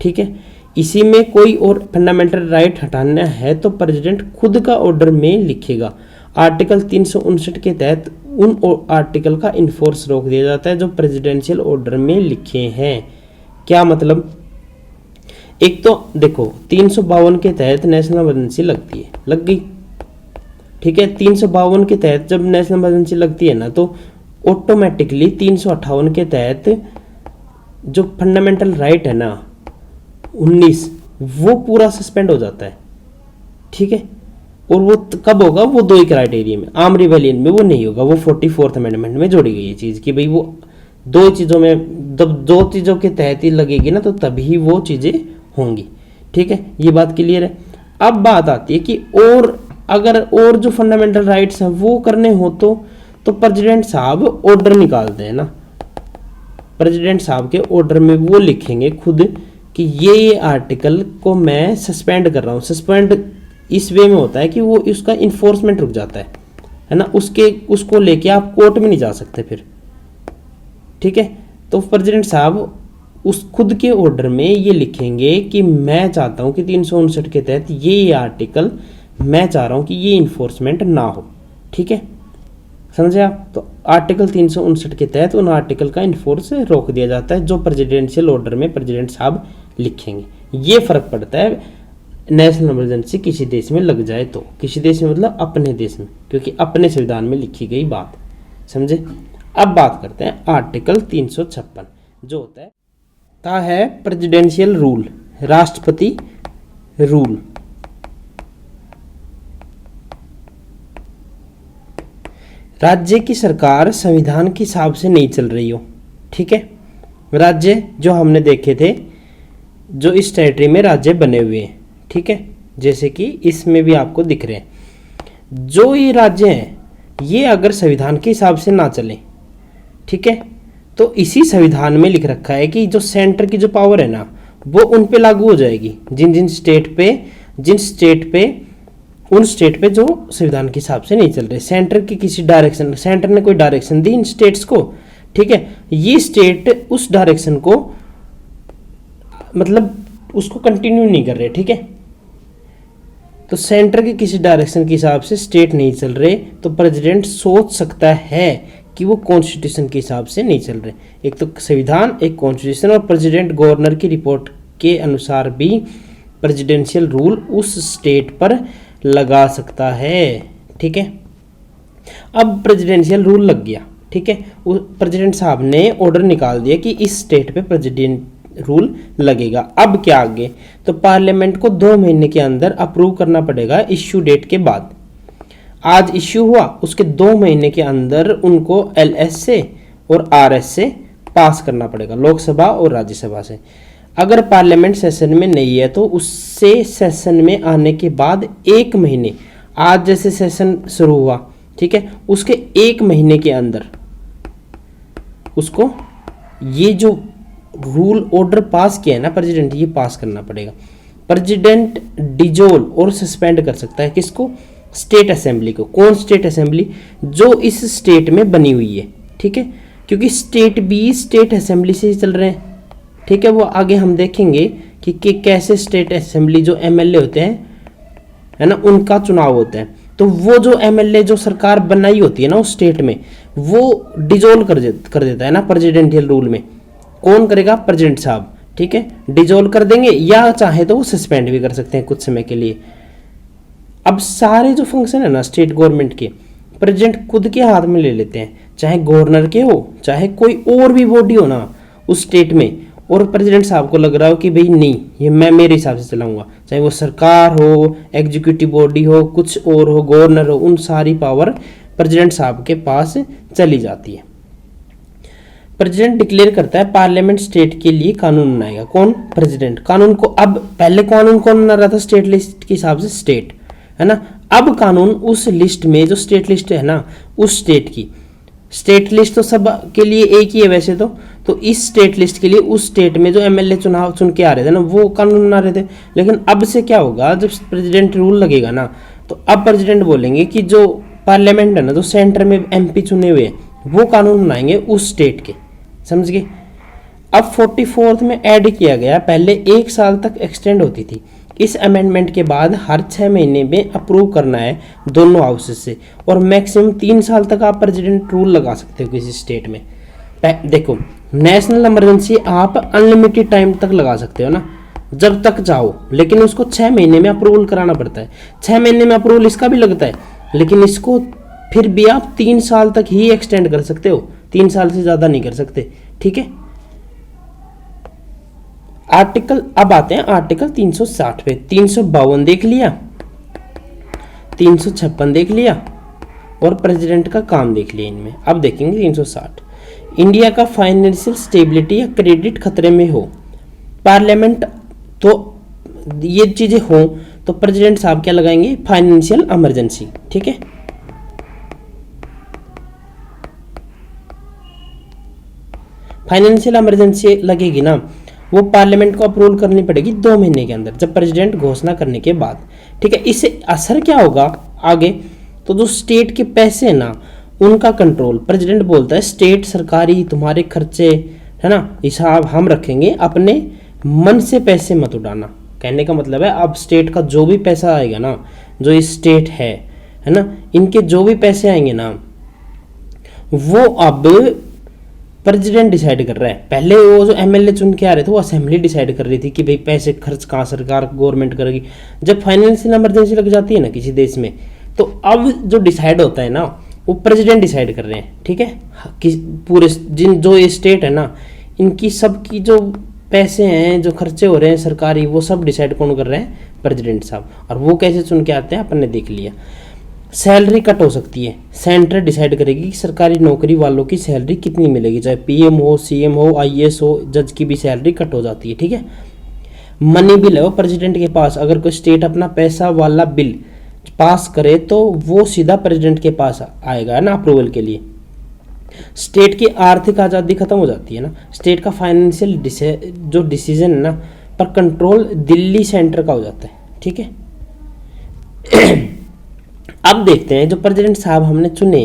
ठीक है। इसी में कोई और फंडामेंटल राइट हटाना है तो प्रेसिडेंट खुद का ऑर्डर में लिखेगा। आर्टिकल 359 के तहत उन आर्टिकल का इन्फोर्स रोक दिया जाता है जो प्रेसिडेंशियल ऑर्डर में लिखे हैं। क्या मतलब, एक तो देखो 352 के तहत नेशनल इमरजेंसी लगती है, लग गई, ठीक है। 352 के तहत जब नेशनल इमरजेंसी लगती है ना, तो ऑटोमेटिकली 358 के तहत जो फंडामेंटल राइट है ना 19, वो पूरा सस्पेंड हो जाता है, ठीक है। और वो कब होगा, वो 2 ही क्राइटेरिया में, आर्म रिबेलियन में वो नहीं होगा, वो 44th अमेंडमेंट में जोड़ी गई है चीज कि भाई वो 2 चीजों में, जब 2 चीजों के तहत ही लगेगी ना, तो तभी वो चीजें होंगी, ठीक है। ये बात क्लियर है। अब बात आती है कि और अगर और जो फंडामेंटल राइट्स हैं वो करने हो तो प्रेसिडेंट साहब ऑर्डर निकालते हैं ना, प्रेसिडेंट साहब के ऑर्डर में वो लिखेंगे खुद कि ये आर्टिकल को मैं सस्पेंड कर रहा हूँ। सस्पेंड इस वे में होता है कि वो उसका इन्फोर्समेंट रुक जाता है ना, उसको लेके आप कोर्ट में नहीं जा सकते फिर, ठीक है। तो प्रेसिडेंट साहब उस खुद के ऑर्डर में ये लिखेंगे कि मैं चाहता हूं कि 359 के तहत ये आर्टिकल मैं चाह रहा हूं कि ये इन्फोर्समेंट ना हो, ठीक है, समझे आप। तो आर्टिकल 359 के तहत उन आर्टिकल का इन्फोर्स रोक दिया जाता है जो प्रेसिडेंशियल ऑर्डर में प्रेसिडेंट साहब लिखेंगे। ये फर्क पड़ता है नेशनल इमरजेंसी किसी देश में लग जाए तो, किसी देश में मतलब अपने देश में, क्योंकि अपने संविधान में लिखी गई बात, समझे। अब बात करते हैं आर्टिकल 356 जो होता है प्रेसिडेंशियल रूल, राष्ट्रपति रूल। राज्य की सरकार संविधान के हिसाब से नहीं चल रही हो, ठीक है। राज्य जो हमने देखे थे, जो इस टेरिटरी में राज्य बने हुए हैं, ठीक है, जैसे कि इसमें भी आपको दिख रहे हैं, जो ये राज्य हैं ये अगर संविधान के हिसाब से ना चले, ठीक है, तो इसी संविधान में लिख रखा है कि जो सेंटर की जो पावर है ना वो उन पे लागू हो जाएगी, जिन स्टेट पे उन स्टेट पे जो संविधान के हिसाब से नहीं चल रहे। सेंटर की किसी सेंटर ने कोई डायरेक्शन दी इन स्टेट्स को, ठीक है, ये स्टेट उस डायरेक्शन को मतलब उसको कंटिन्यू नहीं कर रहे, ठीक है। तो सेंटर के किसी डायरेक्शन के हिसाब से स्टेट नहीं चल रहे तो प्रेसिडेंट सोच सकता है कि वो कॉन्स्टिट्यूशन के हिसाब से नहीं चल रहे। एक तो संविधान, एक कॉन्स्टिट्यूशन, और प्रेसिडेंट गवर्नर की रिपोर्ट के अनुसार भी प्रेसिडेंशियल रूल उस स्टेट पर लगा सकता है, ठीक है। अब प्रेसिडेंशियल रूल लग गया, ठीक है। प्रेसिडेंट साहब ने ऑर्डर निकाल दिया कि इस स्टेट पे प्रेसिडेंट रूल लगेगा। अब क्या आगे, तो पार्लियामेंट को 2 महीने के अंदर अप्रूव करना पड़ेगा इश्यू डेट के बाद। आज इश्यू हुआ, उसके 2 महीने के अंदर उनको LS से और RS से पास करना पड़ेगा, लोकसभा और राज्यसभा से। अगर पार्लियामेंट सेशन में नहीं है तो उससे सेशन में आने के बाद 1 महीने, आज जैसे सेशन शुरू हुआ, ठीक है, उसके 1 महीने के अंदर उसको ये जो रूल ऑर्डर पास किया है ना प्रेसिडेंट, ये पास करना पड़ेगा। प्रेसिडेंट डिजोल और सस्पेंड कर सकता है किसको, स्टेट असेंबली को। कौन स्टेट असेंबली, जो इस स्टेट में बनी हुई है, ठीक है, क्योंकि स्टेट भी स्टेट असेंबली से ही चल रहे हैं, ठीक है। वो आगे हम देखेंगे कि कैसे स्टेट असेंबली जो MLA होते हैं, है ना, उनका चुनाव होता है। तो वो जो MLA जो सरकार बनाई होती है ना उस स्टेट में, वो डिजोल्व कर देता है ना प्रेसिडेंशियल रूल में। कौन करेगा, प्रेसिडेंट साहब, ठीक है, डिजोल्व कर देंगे, या चाहे तो वो सस्पेंड भी कर सकते हैं कुछ समय के लिए। अब सारे जो फंक्शन है ना स्टेट गवर्नमेंट के, प्रेसिडेंट खुद के हाथ में ले लेते हैं, चाहे गवर्नर के हो, चाहे कोई और भी बॉडी हो ना उस स्टेट में, और प्रेसिडेंट साहब को लग रहा हो कि भाई नहीं, ये मैं मेरे हिसाब से चलाऊंगा, चाहे वो सरकार हो, एग्जीक्यूटिव बॉडी हो, कुछ और हो, गवर्नर हो, उन सारी पावर प्रेसिडेंट साहब के पास चली जाती है। प्रेसिडेंट डिक्लेयर करता है पार्लियामेंट स्टेट के लिए कानून बनाएगा। कौन, प्रेसिडेंट। कानून को अब, पहले कानून कौन बना रहा था स्टेट लिस्ट के हिसाब से, स्टेट, है ना। अब कानून उस लिस्ट में, जो स्टेट लिस्ट है ना उस स्टेट की, स्टेट लिस्ट तो सब के लिए एक ही है वैसे तो इस स्टेट लिस्ट के लिए उस स्टेट में जो MLA चुनाव चुन के आ रहे थे ना वो कानून बना रहे थे। लेकिन अब से क्या होगा, जब प्रेसिडेंट रूल लगेगा ना, तो अब प्रेसिडेंट बोलेंगे कि जो पार्लियामेंट है ना, जो सेंटर में MP चुने हुए वो कानून बनाएंगे उस स्टेट के, समझ गए। अब 44th में ऐड किया गया, पहले 1 साल तक एक्सटेंड होती थी। इस अमेंडमेंट के बाद हर 6 महीने में अप्रूव करना है दोनों हाउसेस से, और मैक्सिमम 3 साल तक आप प्रेसिडेंट रूल लगा सकते हो किसी स्टेट में। देखो, नेशनल इमरजेंसी आप अनलिमिटेड टाइम तक लगा सकते हो ना, जब तक चाहो, लेकिन उसको 6 महीने में अप्रूवल कराना पड़ता है। 6 महीने में अप्रूवल इसका भी लगता है, लेकिन इसको फिर भी आप 3 साल तक ही एक्सटेंड कर सकते हो, 3 साल से ज्यादा नहीं कर सकते, ठीक है। आर्टिकल, अब आते हैं आर्टिकल 360 पे। 352 देख लिया, 356 देख लिया, और प्रेसिडेंट का काम देख लिया इनमें। अब देखेंगे 360। इंडिया का फाइनेंशियल स्टेबिलिटी या क्रेडिट खतरे में हो, पार्लियामेंट तो ये चीजें हो तो प्रेसिडेंट साहब क्या लगाएंगे, फाइनेंशियल इमरजेंसी, ठीक है। फाइनेंशियल इमरजेंसी लगेगी ना, वो पार्लियामेंट को अप्रूवल करनी पड़ेगी 2 महीने के अंदर, जब प्रेसिडेंट घोषणा करने के बाद, ठीक है। इससे असर क्या होगा आगे, तो जो स्टेट के पैसे हैं ना उनका कंट्रोल, प्रेसिडेंट बोलता है स्टेट सरकारी तुम्हारे खर्चे, है ना, हिसाब हम रखेंगे, अपने मन से पैसे मत उड़ाना। कहने का मतलब है अब स्टेट का जो भी पैसा आएगा ना, जो ये स्टेट है ना, इनके जो भी पैसे आएंगे ना वो अब प्रेसिडेंट डिसाइड कर रहा है। पहले वो जो MLA चुन के आ रहे थे वो असेंबली डिसाइड कर रही थी कि भाई पैसे खर्च कहाँ सरकार गवर्नमेंट करेगी। जब फाइनेंशियल इमरजेंसी लग जाती है ना किसी देश में, तो अब जो डिसाइड होता है ना वो प्रेसिडेंट डिसाइड कर रहे हैं, ठीक है। कि पूरे जो ये स्टेट है ना, इनकी सबकी जो पैसे हैं, जो खर्चे हो रहे हैं सरकारी, वो सब डिसाइड कौन कर रहे हैं, प्रेसिडेंट साहब। और वो कैसे चुन के आते हैं अपन ने देख लिया। सैलरी कट हो सकती है, सेंटर डिसाइड करेगी कि सरकारी नौकरी वालों की सैलरी कितनी मिलेगी, चाहे PM हो, CM हो, IAS हो, जज की भी सैलरी कट हो जाती है, ठीक है। मनी बिल है वो प्रेसिडेंट के पास, अगर कोई स्टेट अपना पैसा वाला बिल पास करे तो वो सीधा प्रेसिडेंट के पास आएगा ना अप्रूवल के लिए। स्टेट की आर्थिक आज़ादी खत्म हो जाती है ना, स्टेट का फाइनेंशियल जो डिसीजन है ना पर कंट्रोल दिल्ली सेंटर का हो जाता है, ठीक है। अब देखते हैं जो प्रेसिडेंट साहब हमने चुने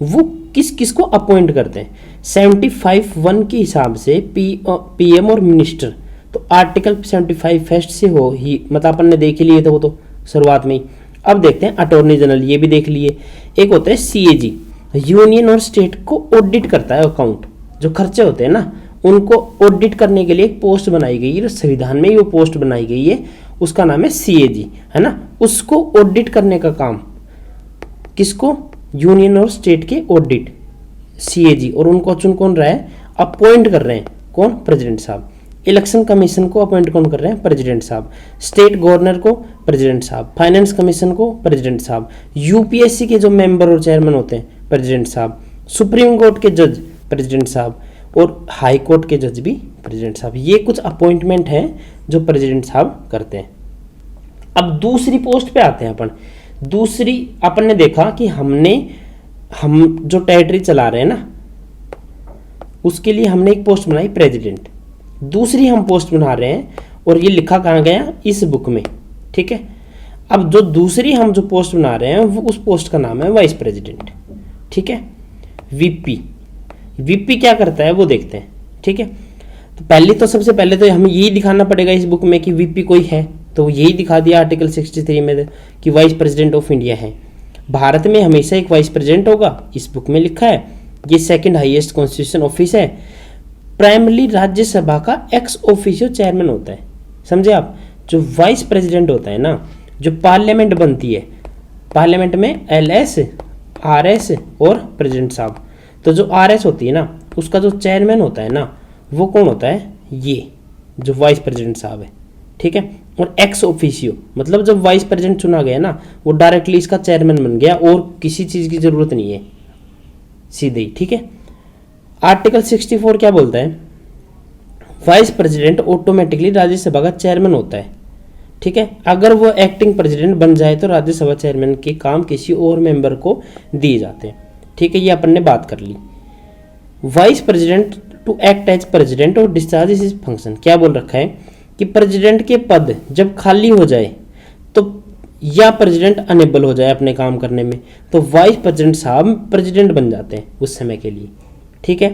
वो किस किस को अपॉइंट करते हैं। 75(1) के हिसाब से PM और मिनिस्टर तो आर्टिकल 75 फर्स्ट से हो ही, मतलब अपन ने देख ही लिए थे वो तो शुरुआत में ही। अब देखते हैं अटॉर्नी जनरल, ये भी देख लिए। एक होता है CAG, यूनियन और स्टेट को ऑडिट करता है, अकाउंट जो खर्चे होते हैं ना उनको ऑडिट करने के लिए एक पोस्ट बनाई गई है, संविधान में ही वो पोस्ट बनाई गई है, उसका नाम है CAG, है ना। उसको ऑडिट करने का काम किसको, यूनियन और स्टेट के ऑडिट CAG, और उनको चुन कौन रहा है, अपॉइंट कर रहे हैं कौन, प्रेसिडेंट साहब। इलेक्शन कमीशन को अपॉइंट कौन कर रहे हैं, प्रेसिडेंट साहब। स्टेट गवर्नर को प्रेसिडेंट साहब। फाइनेंस कमीशन को प्रेसिडेंट साहब। UPSC के जो मेंबर और चेयरमैन होते हैं प्रेसिडेंट साहब। सुप्रीम कोर्ट के जज प्रेसिडेंट साहब, और हाई कोर्ट के जज भी प्रेसिडेंट साहब। ये कुछ अपॉइंटमेंट हैं जो प्रेसिडेंट साहब करते हैं। अब दूसरी पोस्ट पे आते हैं अपन। दूसरी अपन ने देखा कि हम जो टेरिटरी चला रहे हैं ना उसके लिए हमने एक पोस्ट बनाई प्रेसिडेंट। दूसरी हम पोस्ट बना रहे हैं और ये लिखा कहाँ गया, इस बुक में, ठीक है। अब जो दूसरी हम जो पोस्ट बना रहे हैं वो उस पोस्ट का नाम है वाइस प्रेसिडेंट, ठीक है। वीपी क्या करता है वो देखते हैं, ठीक है। तो सबसे पहले तो हमें यही दिखाना पड़ेगा इस बुक में कि वीपी कोई है, तो यही दिखा दिया आर्टिकल 63 में कि वाइस प्रेसिडेंट ऑफ इंडिया है। भारत में हमेशा एक वाइस प्रेसिडेंट होगा, इस बुक में लिखा है। ये सेकंड हाईएस्ट कॉन्स्टिट्यूशन ऑफिस है। प्राइमरी राज्यसभा का एक्स ऑफिशियो चेयरमैन होता है, समझे आप। जो वाइस प्रेसिडेंट होता है ना, जो पार्लियामेंट बनती है, पार्लियामेंट में LS, RS और प्रेसिडेंट साहब। तो जो RS होती है ना उसका जो चेयरमैन होता है ना वो कौन होता है, ये जो वाइस प्रेसिडेंट साहब है, ठीक है। और एक्स ऑफिशियो मतलब जब वाइस प्रेसिडेंट चुना गया ना वो डायरेक्टली इसका चेयरमैन बन गया और किसी चीज की जरूरत नहीं है, सीधे ही, ठीक है। आर्टिकल 64 क्या बोलता है, वाइस प्रेसिडेंट ऑटोमेटिकली राज्यसभा का चेयरमैन होता है, ठीक है। अगर वो एक्टिंग प्रेसिडेंट बन जाए तो राज्यसभा चेयरमैन के काम किसी और मेंबर को दिए जाते हैं, ठीक है। ये अपन ने बात कर ली। Vice president to act as president और डिस्चार्ज हिज फंक्शन, क्या बोल रखा है कि प्रेसिडेंट के पद जब खाली हो जाए तो या प्रेसिडेंट अनेबल हो जाए अपने काम करने में तो वाइस प्रेसिडेंट साहब प्रेसिडेंट बन जाते हैं उस समय के लिए, ठीक है।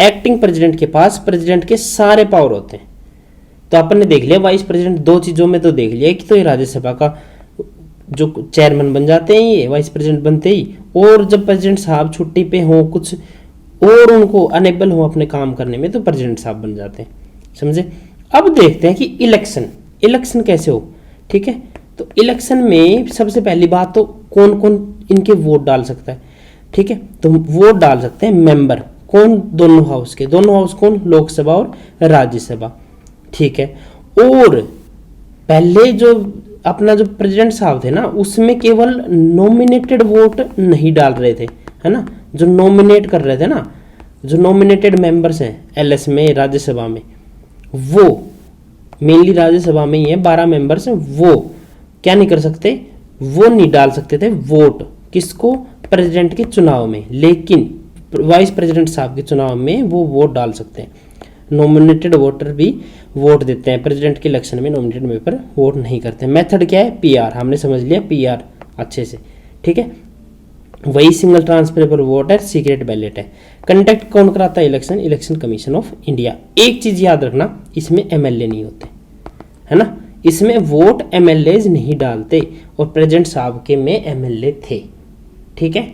एक्टिंग प्रेसिडेंट के पास प्रेसिडेंट के सारे पावर होते हैं। तो अपन ने देख लिया वाइस प्रेसिडेंट दो चीजों में तो देख लिया कि तो ये राज्यसभा का जो चेयरमैन बन जाते हैं ये वाइस प्रेसिडेंट बनते ही, और जब प्रेसिडेंट साहब छुट्टी पे हो कुछ और उनको अनेबल हो अपने काम करने में तो प्रेसिडेंट साहब बन जाते हैं, समझे। अब देखते हैं कि इलेक्शन कैसे हो, ठीक है। तो इलेक्शन में सबसे पहली बात तो कौन कौन इनके वोट डाल सकता है, ठीक है। तो वोट डाल सकते हैं मेंबर, कौन, दोनों हाउस के, दोनों हाउस कौन, लोकसभा और राज्यसभा, ठीक है। और पहले जो अपना जो प्रेसिडेंट साहब थे ना उसमें केवल नॉमिनेटेड वोट नहीं डाल रहे थे, है ना। जो नॉमिनेट कर रहे थे ना, जो नॉमिनेटेड मेंबर्स हैं LS में, राज्यसभा में, वो मेनली राज्यसभा में ही है, 12 मेंबर्स हैं, वो क्या नहीं कर सकते, वो नहीं डाल सकते थे वोट किसको, प्रेसिडेंट के चुनाव में। लेकिन वाइस प्रेसिडेंट साहब के चुनाव में वो वोट डाल सकते हैं। नॉमिनेटेड वोटर भी वोट देते हैं, प्रेसिडेंट के इलेक्शन में नॉमिनेटेड मेंबर वोट नहीं करते। मेथड क्या है, PR, हमने समझ लिया PR अच्छे से, ठीक है। वही सिंगल ट्रांसफरेबल वोट है, सीक्रेट बैलेट है। कंडक्ट कौन कराता है election, election commission of India. एक चीज याद रखना, इसमें MLA नहीं होते, है ना। इसमें वोट MLAs नहीं डालते और प्रेसिडेंट साहब के में MLA थे, ठीक है,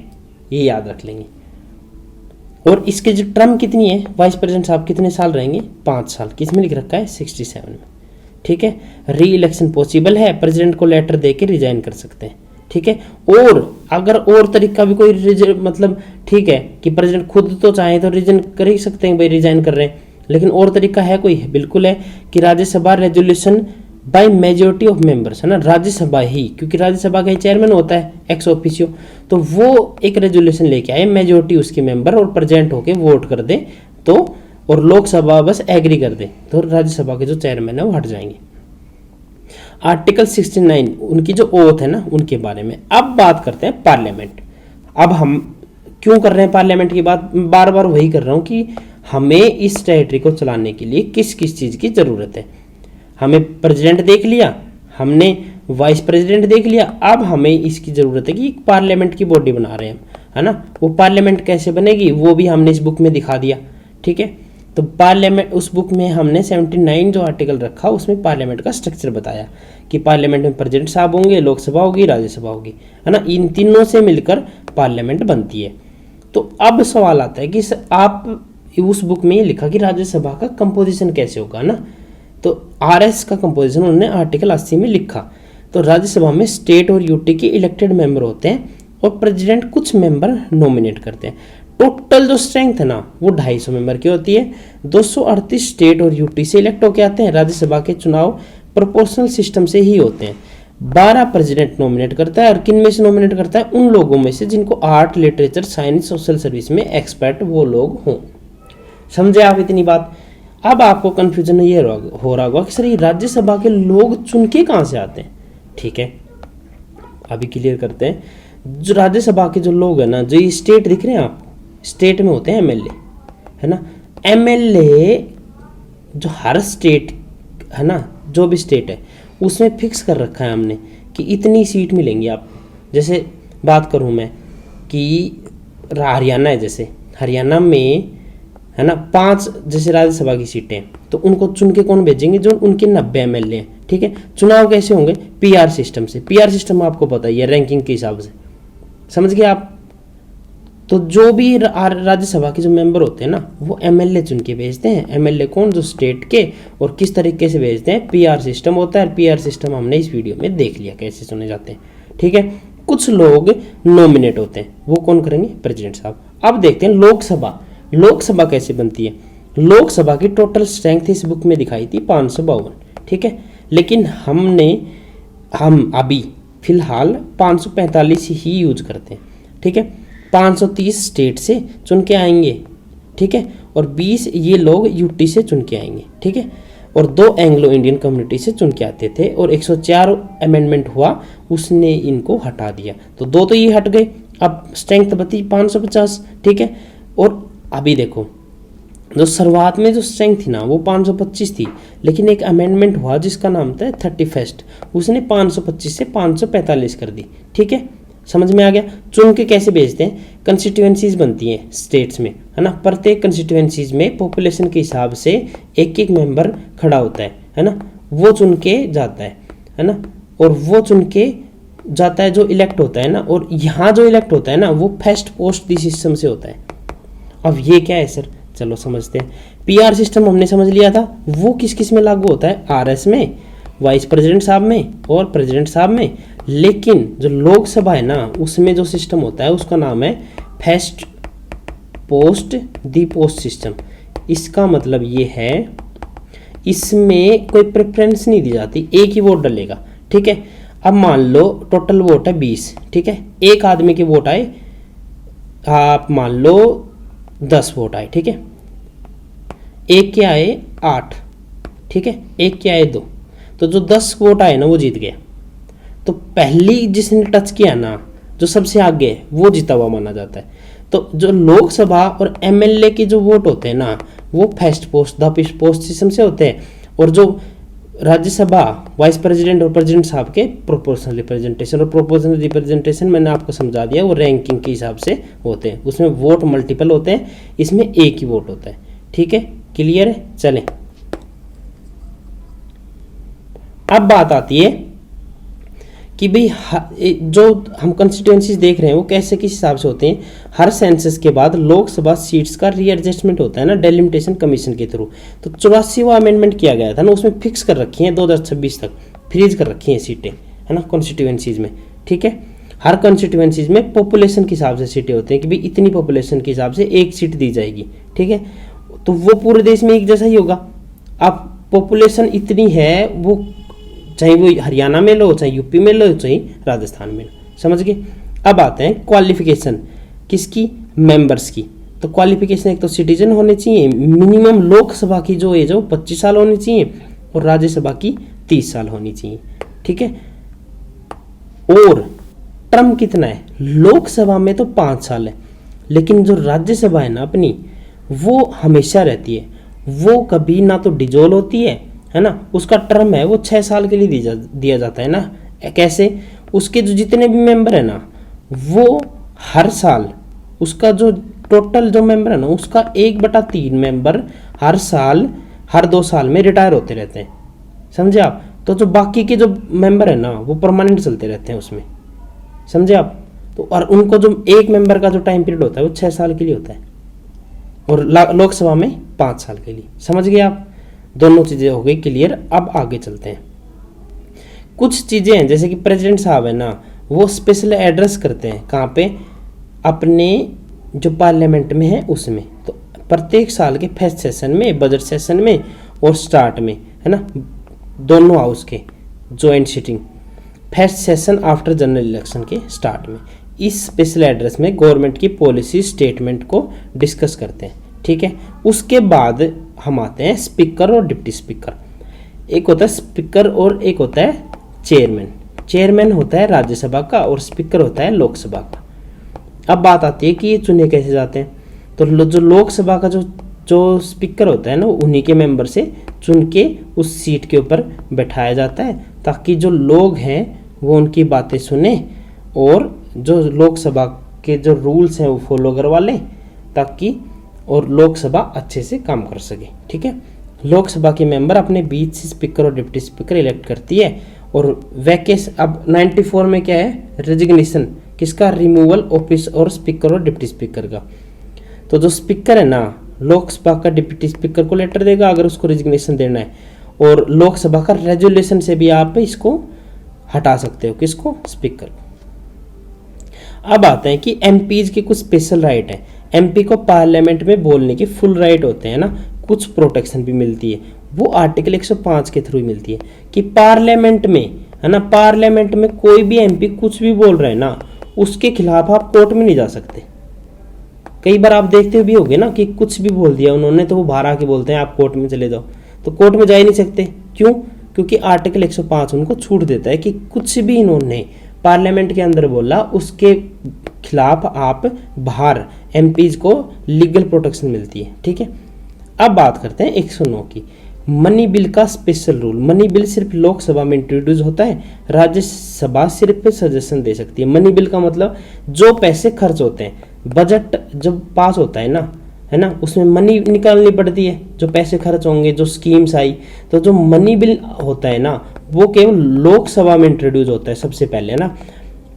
ये याद रख लेंगे। और इसके जो टर्म कितनी है, वाइस प्रेसिडेंट साहब कितने साल रहेंगे, 5 साल। किसमें लिख रखा है, 67 में, ठीक है। री इलेक्शन पॉसिबल है, प्रेसिडेंट को लेटर देके रिजाइन कर सकते हैं, ठीक है। और अगर और तरीका भी कोई मतलब ठीक है कि प्रेसिडेंट खुद तो चाहे तो रिजाइन कर ही सकते हैं, भाई रिजाइन कर रहे हैं, लेकिन और तरीका है कोई, बिल्कुल है कि Rajya Sabha resolution by majority of members, है ना। राज्यसभा ही, क्योंकि राज्यसभा का ही चेयरमैन होता है एक्स ऑफिशियो, तो वो एक रेजोल्यूशन लेके आए, मेजोरिटी उसकी मेंबर और प्रेजेंट होके वोट कर दे तो, और लोकसभा बस एग्री कर दे तो राज्यसभा के जो चेयरमैन है वो हट जाएंगे। आर्टिकल 69 उनकी जो ओथ है ना उनके बारे में। अब बात करते हैं पार्लियामेंट। अब हम क्यों कर रहे हैं पार्लियामेंट की बात, बार बार वही कर रहा हूं कि हमें इस टेरिटरी को चलाने के लिए किस किस चीज की जरूरत है। हमें प्रेसिडेंट देख लिया, हमने वाइस प्रेसिडेंट देख लिया, अब हमें इसकी जरूरत है कि एक पार्लियामेंट की बॉडी बना रहे हैं, है ना। वो पार्लियामेंट कैसे बनेगी वो भी हमने इस बुक में दिखा दिया, ठीक है। तो तो पार्लियामेंट, उस बुक में हमने 79 जो आर्टिकल रखा उसमें पार्लियामेंट का स्ट्रक्चर बताया कि पार्लियामेंट में प्रेसिडेंट साहब होंगे, लोकसभा होगी, राज्यसभा होगी, है ना, इन तीनों से मिलकर पार्लियामेंट बनती है। तो अब सवाल आता है कि आप उस बुक में ये लिखा कि राज्यसभा का कंपोजिशन कैसे होगा ना, तो आरएस का कंपोजिशन उन्होंने आर्टिकल 80 में लिखा। तो राज्यसभा में स्टेट और यूटी के इलेक्टेड मेंबर होते हैं और प्रेसिडेंट कुछ मेंबर नॉमिनेट करते हैं। टोटल जो स्ट्रेंथ है ना वो 250 मेंबर की होती है। 238 स्टेट और यूटी से इलेक्ट होके आते हैं। राज्यसभा के चुनाव प्रोपोर्शनल सिस्टम से ही होते हैं। 12 प्रेसिडेंट नॉमिनेट करता है और किन में से नॉमिनेट करता है? उन लोगों में से जिनको art, literature, science, social service में एक्सपर्ट वो लोग हों। समझे आप इतनी बात? अब आपको कंफ्यूजन ये हो रहा होगा कि सर ये राज्यसभा के लोग चुन के कहाँ से आते हैं? ठीक है, अभी क्लियर करते हैं। जो राज्यसभा के जो लोग हैं ना, जो ये स्टेट दिख रहे हैं आपको, स्टेट में होते हैं एमएलए, है ना। एमएलए जो हर स्टेट है ना, जो भी स्टेट है उसमें फिक्स कर रखा है हमने कि इतनी सीट मिलेंगी आपको। जैसे बात करूं मैं कि हरियाणा है, जैसे हरियाणा में है ना 5 जैसे राज्यसभा की सीटें, तो उनको चुन के कौन भेजेंगे? जो उनके 90 एमएलए हैं। ठीक है, चुनाव कैसे होंगे? पीआर सिस्टम से। पीआर सिस्टम आपको पता ही है, रैंकिंग के हिसाब से, समझ गए आप। तो जो भी राज्यसभा के जो मेंबर होते हैं ना वो एमएलए चुन के भेजते हैं। एमएलए कौन? जो स्टेट के। और किस तरीके से भेजते हैं? पीआर सिस्टम होता है। पीआर सिस्टम हमने इस वीडियो में देख लिया कैसे चुने जाते हैं। ठीक है, कुछ लोग नॉमिनेट होते हैं, वो कौन करेंगे? प्रेसिडेंट साहब। अब देखते हैं लोकसभा। लोकसभा कैसे बनती है? लोकसभा की टोटल स्ट्रेंथ इस बुक में दिखाई थी 552। ठीक है, लेकिन हम अभी फिलहाल 545 ही यूज करते हैं। ठीक है, 530 स्टेट से चुन के आएंगे। ठीक है, और 20 ये लोग यूटी से चुन के आएंगे। ठीक है, और 2 एंग्लो इंडियन कम्युनिटी से चुन के आते थे और 104 अमेंडमेंट हुआ, उसने इनको हटा दिया। तो 2 तो ये हट गए, अब स्ट्रेंथ बची 550। ठीक है, और अभी देखो जो शुरुआत में जो स्ट्रेंथ थी ना वो 525 थी, लेकिन एक अमेंडमेंट हुआ जिसका नाम था 31st, उसने 525 से 545 कर दी। ठीक है, समझ में आ गया? चुन के कैसे भेजते हैं? कंस्टिट्यूएंसीज बनती हैं स्टेट्स में, है ना। प्रत्येक कंस्टिट्यूएंसीज में पॉपुलेशन के हिसाब से एक एक मेंबर खड़ा होता है ना। वो चुन के जाता है ना, और वो चुन के जाता है जो इलेक्ट होता है ना। और यहाँ जो इलेक्ट होता है ना वो फर्स्ट पोस्ट दी सिस्टम से होता है। अब ये क्या है सर? चलो समझते हैं। पीआर सिस्टम हमने समझ लिया था, वो किस किस में लागू होता है? आरएस में, वाइस प्रेसिडेंट साहब में और प्रेसिडेंट साहब में। लेकिन जो लोकसभा है ना उसमें जो सिस्टम होता है उसका नाम है फर्स्ट पोस्ट दी पोस्ट सिस्टम। इसका मतलब ये है इसमें कोई प्रेफरेंस नहीं दी जाती, एक ही वोट डलेगा। ठीक है, अब मान लो टोटल वोट है 20। ठीक है, एक आदमी के वोट आए, आप मान लो 10 वोट आए। ठीक है, एक के आए 8। ठीक है, एक के आए 2, तो जो 10 वोट आए ना वो जीत गया। तो पहली जिसने टच किया ना, जो सबसे आगे वो जीता हुआ माना जाता है। तो जो लोकसभा और एमएलए के जो वोट होते हैं ना वो first post the post system से होते हैं, और जो राज्यसभा वाइस प्रेसिडेंट और प्रेसिडेंट साहब के प्रोपोर्शनल रिप्रेजेंटेशन। और प्रोपोर्शनल रिप्रेजेंटेशन मैंने आपको समझा दिया, वो रैंकिंग के हिसाब से होते हैं, उसमें वोट मल्टीपल होते हैं, इसमें एक ही वोट होता है। ठीक है, क्लियर है? चलें, अब बात आती है कि भाई जो हम कंस्टिट्यूएंसीज देख रहे हैं वो कैसे किस हिसाब से होते हैं। हर सेंसस के बाद लोकसभा सीट्स का रीएडजस्टमेंट होता है ना डेलिमिटेशन कमीशन के थ्रू। तो 84वां अमेंडमेंट किया गया था ना, उसमें फिक्स कर रखी है 2026 तक फ्रीज कर रखी हैं सीटें, है ना, कॉन्स्टिट्यूएंसीज में। ठीक है, हर कॉन्स्टिट्यूएंसीज में पॉपुलेशन के हिसाब से सीटें होती हैं कि भाई इतनी पॉपुलेशन के हिसाब से एक सीट दी जाएगी। ठीक है, तो वो पूरे देश में एक जैसा ही होगा। अब पॉपुलेशन इतनी है, वो चाहे वो हरियाणा में लो, चाहे यूपी में लो, चाहे राजस्थान में लो, समझ गए। अब आते हैं क्वालिफिकेशन किसकी? मेंबर्स की। तो क्वालिफिकेशन एक तो सिटीजन होने चाहिए, मिनिमम लोकसभा की जो एज है वो 25 साल होनी चाहिए और राज्यसभा की 30 साल होनी चाहिए। ठीक है, और टर्म कितना है? लोकसभा में तो 5 साल है, लेकिन जो राज्यसभा है ना अपनी वो हमेशा रहती है, वो कभी ना तो डिजोल्व होती है ना। उसका टर्म है वो 6 साल के लिए दिया जाता है ना। कैसे? उसके जो जितने भी मेंबर है ना वो हर साल उसका जो टोटल जो मेंबर है ना उसका 1/3 मेंबर हर साल, हर 2 साल में रिटायर होते रहते हैं, समझे आप। तो जो बाकी के जो मेंबर है ना वो परमानेंट चलते रहते हैं उसमें, समझे आप। तो और उनको जो एक मेंबर का जो टाइम पीरियड होता है वो 6 साल के लिए होता है, और लोकसभा में 5 साल के लिए। समझ गए आप, दोनों चीजें हो गई क्लियर। अब आगे चलते हैं। कुछ चीजें हैं जैसे कि प्रेसिडेंट साहब है ना वो स्पेशल एड्रेस करते हैं, कहाँ पे, अपने जो पार्लियामेंट में है उसमें। तो प्रत्येक साल के फर्स्ट सेशन में, बजट सेशन में और स्टार्ट में, है ना, दोनों हाउस के joint sitting, first session after general election के स्टार्ट में, इस स्पेशल एड्रेस में गवर्नमेंट की पॉलिसी स्टेटमेंट को डिस्कस करते हैं, ठीक है। उसके बाद हम आते हैं स्पीकर और डिप्टी स्पीकर। एक होता है स्पीकर और एक होता है चेयरमैन। चेयरमैन होता है राज्यसभा का और स्पीकर होता है लोकसभा का। अब बात आती है कि ये चुने कैसे जाते हैं। तो जो लोकसभा का जो स्पीकर होता है ना उन्हीं के मेंबर से चुन के उस सीट के ऊपर बैठाया जाता है, ताकि जो लोग हैं वो उनकी बातें सुने और जो लोकसभा के जो रूल्स हैं वो फॉलो करवा लें, ताकि और लोकसभा अच्छे से काम कर सके, ठीक है। लोकसभा के मेंबर अपने बीच से स्पीकर और डिप्टी स्पीकर इलेक्ट करती है। और वैकेंसी अब 94 में क्या है, रेजिग्नेशन किसका, रिमूवल ऑफिस और स्पीकर और डिप्टी स्पीकर का। तो जो स्पीकर है ना लोकसभा का डिप्टी स्पीकर को लेटर देगा अगर उसको रेजिग्नेशन देना है, और लोकसभा का रेजोल्यूशन से भी आप इसको हटा सकते हो, किसको, स्पीकर को। अब आते हैं कि एमपीज के कुछ स्पेशल राइट है। एमपी को पार्लियामेंट में बोलने के फुल राइट होते हैं ना, कुछ प्रोटेक्शन भी मिलती है, वो आर्टिकल 105 के थ्रू मिलती है कि पार्लियामेंट में, है ना, पार्लियामेंट में कोई भी एमपी कुछ भी बोल रहे हैं ना उसके खिलाफ आप कोर्ट में नहीं जा सकते। कई बार आप देखते भी होंगे ना कि कुछ भी बोल दिया उन्होंने तो वो बाहर आके बोलते हैं आप कोर्ट में चले जाओ, तो कोर्ट में जा ही नहीं सकते। क्यों? क्योंकि आर्टिकल 105 उनको छूट देता है कि कुछ भी इन्होंने पार्लियामेंट के अंदर बोला उसके खिलाफ आप बाहर एमपीज को लीगल प्रोटेक्शन मिलती है, ठीक है। अब बात करते हैं 109 की, मनी बिल का स्पेशल रूल। मनी बिल सिर्फ लोकसभा में इंट्रोड्यूस होता है, राज्यसभा सिर्फ सजेशन दे सकती है। मनी बिल का मतलब जो पैसे खर्च होते हैं, बजट जब पास होता है ना, है ना, उसमें मनी निकालनी पड़ती है, जो पैसे खर्च होंगे, जो स्कीम्स आई, तो जो मनी बिल होता है ना वो केवल लोकसभा में इंट्रोड्यूस होता है सबसे पहले ना,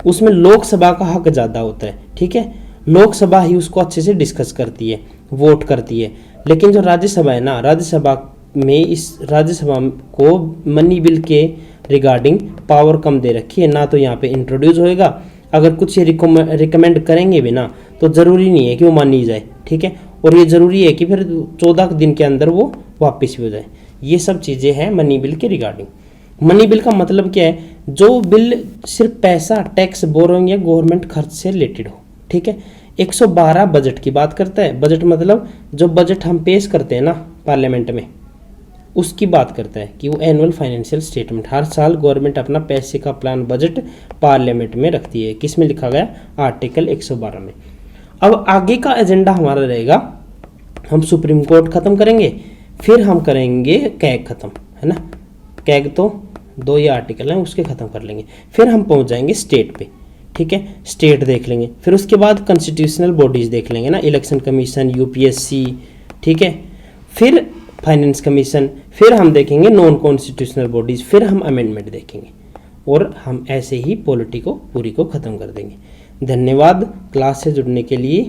उसमें लोकसभा का हक ज़्यादा होता है, ठीक है। लोकसभा ही उसको अच्छे से डिस्कस करती है, वोट करती है। लेकिन जो राज्यसभा है ना, राज्यसभा में इस राज्यसभा को मनी बिल के रिगार्डिंग पावर कम दे रखी है ना, तो यहाँ पे इंट्रोड्यूस होएगा। अगर कुछ ये रिकमेंड करेंगे भी ना तो ज़रूरी नहीं है कि वो मानी जाए, ठीक है। और ये ज़रूरी है कि फिर 14 दिन के अंदर वो वापस भी हो जाए। ये सब चीज़ें हैं मनी बिल के रिगार्डिंग। मनी बिल का मतलब क्या है, जो बिल सिर्फ पैसा, टैक्स, बोरोइंग या गवर्नमेंट खर्च से रिलेटेड हो, ठीक है। 112 बजट की बात करता है। बजट मतलब जो बजट हम पेश करते हैं ना पार्लियामेंट में उसकी बात करता है कि वो एनुअल फाइनेंशियल स्टेटमेंट, हर साल गवर्नमेंट अपना पैसे का प्लान बजट पार्लियामेंट में रखती है। किस में लिखा गया, आर्टिकल 112 में। अब आगे का एजेंडा हमारा रहेगा, हम सुप्रीम कोर्ट खत्म करेंगे, फिर हम करेंगे कैग खत्म, है ना। कैग तो 2 ही आर्टिकल हैं उसके खत्म कर लेंगे, फिर हम पहुंच जाएंगे स्टेट पे, ठीक है। स्टेट देख लेंगे, फिर उसके बाद कॉन्स्टिट्यूशनल बॉडीज देख लेंगे ना, इलेक्शन कमीशन, यूपीएससी, ठीक है, फिर फाइनेंस कमीशन, फिर हम देखेंगे नॉन कॉन्स्टिट्यूशनल बॉडीज, फिर हम अमेंडमेंट देखेंगे, और हम ऐसे ही पॉलिटी को पूरी को ख़त्म कर देंगे। धन्यवाद क्लास से जुड़ने के लिए।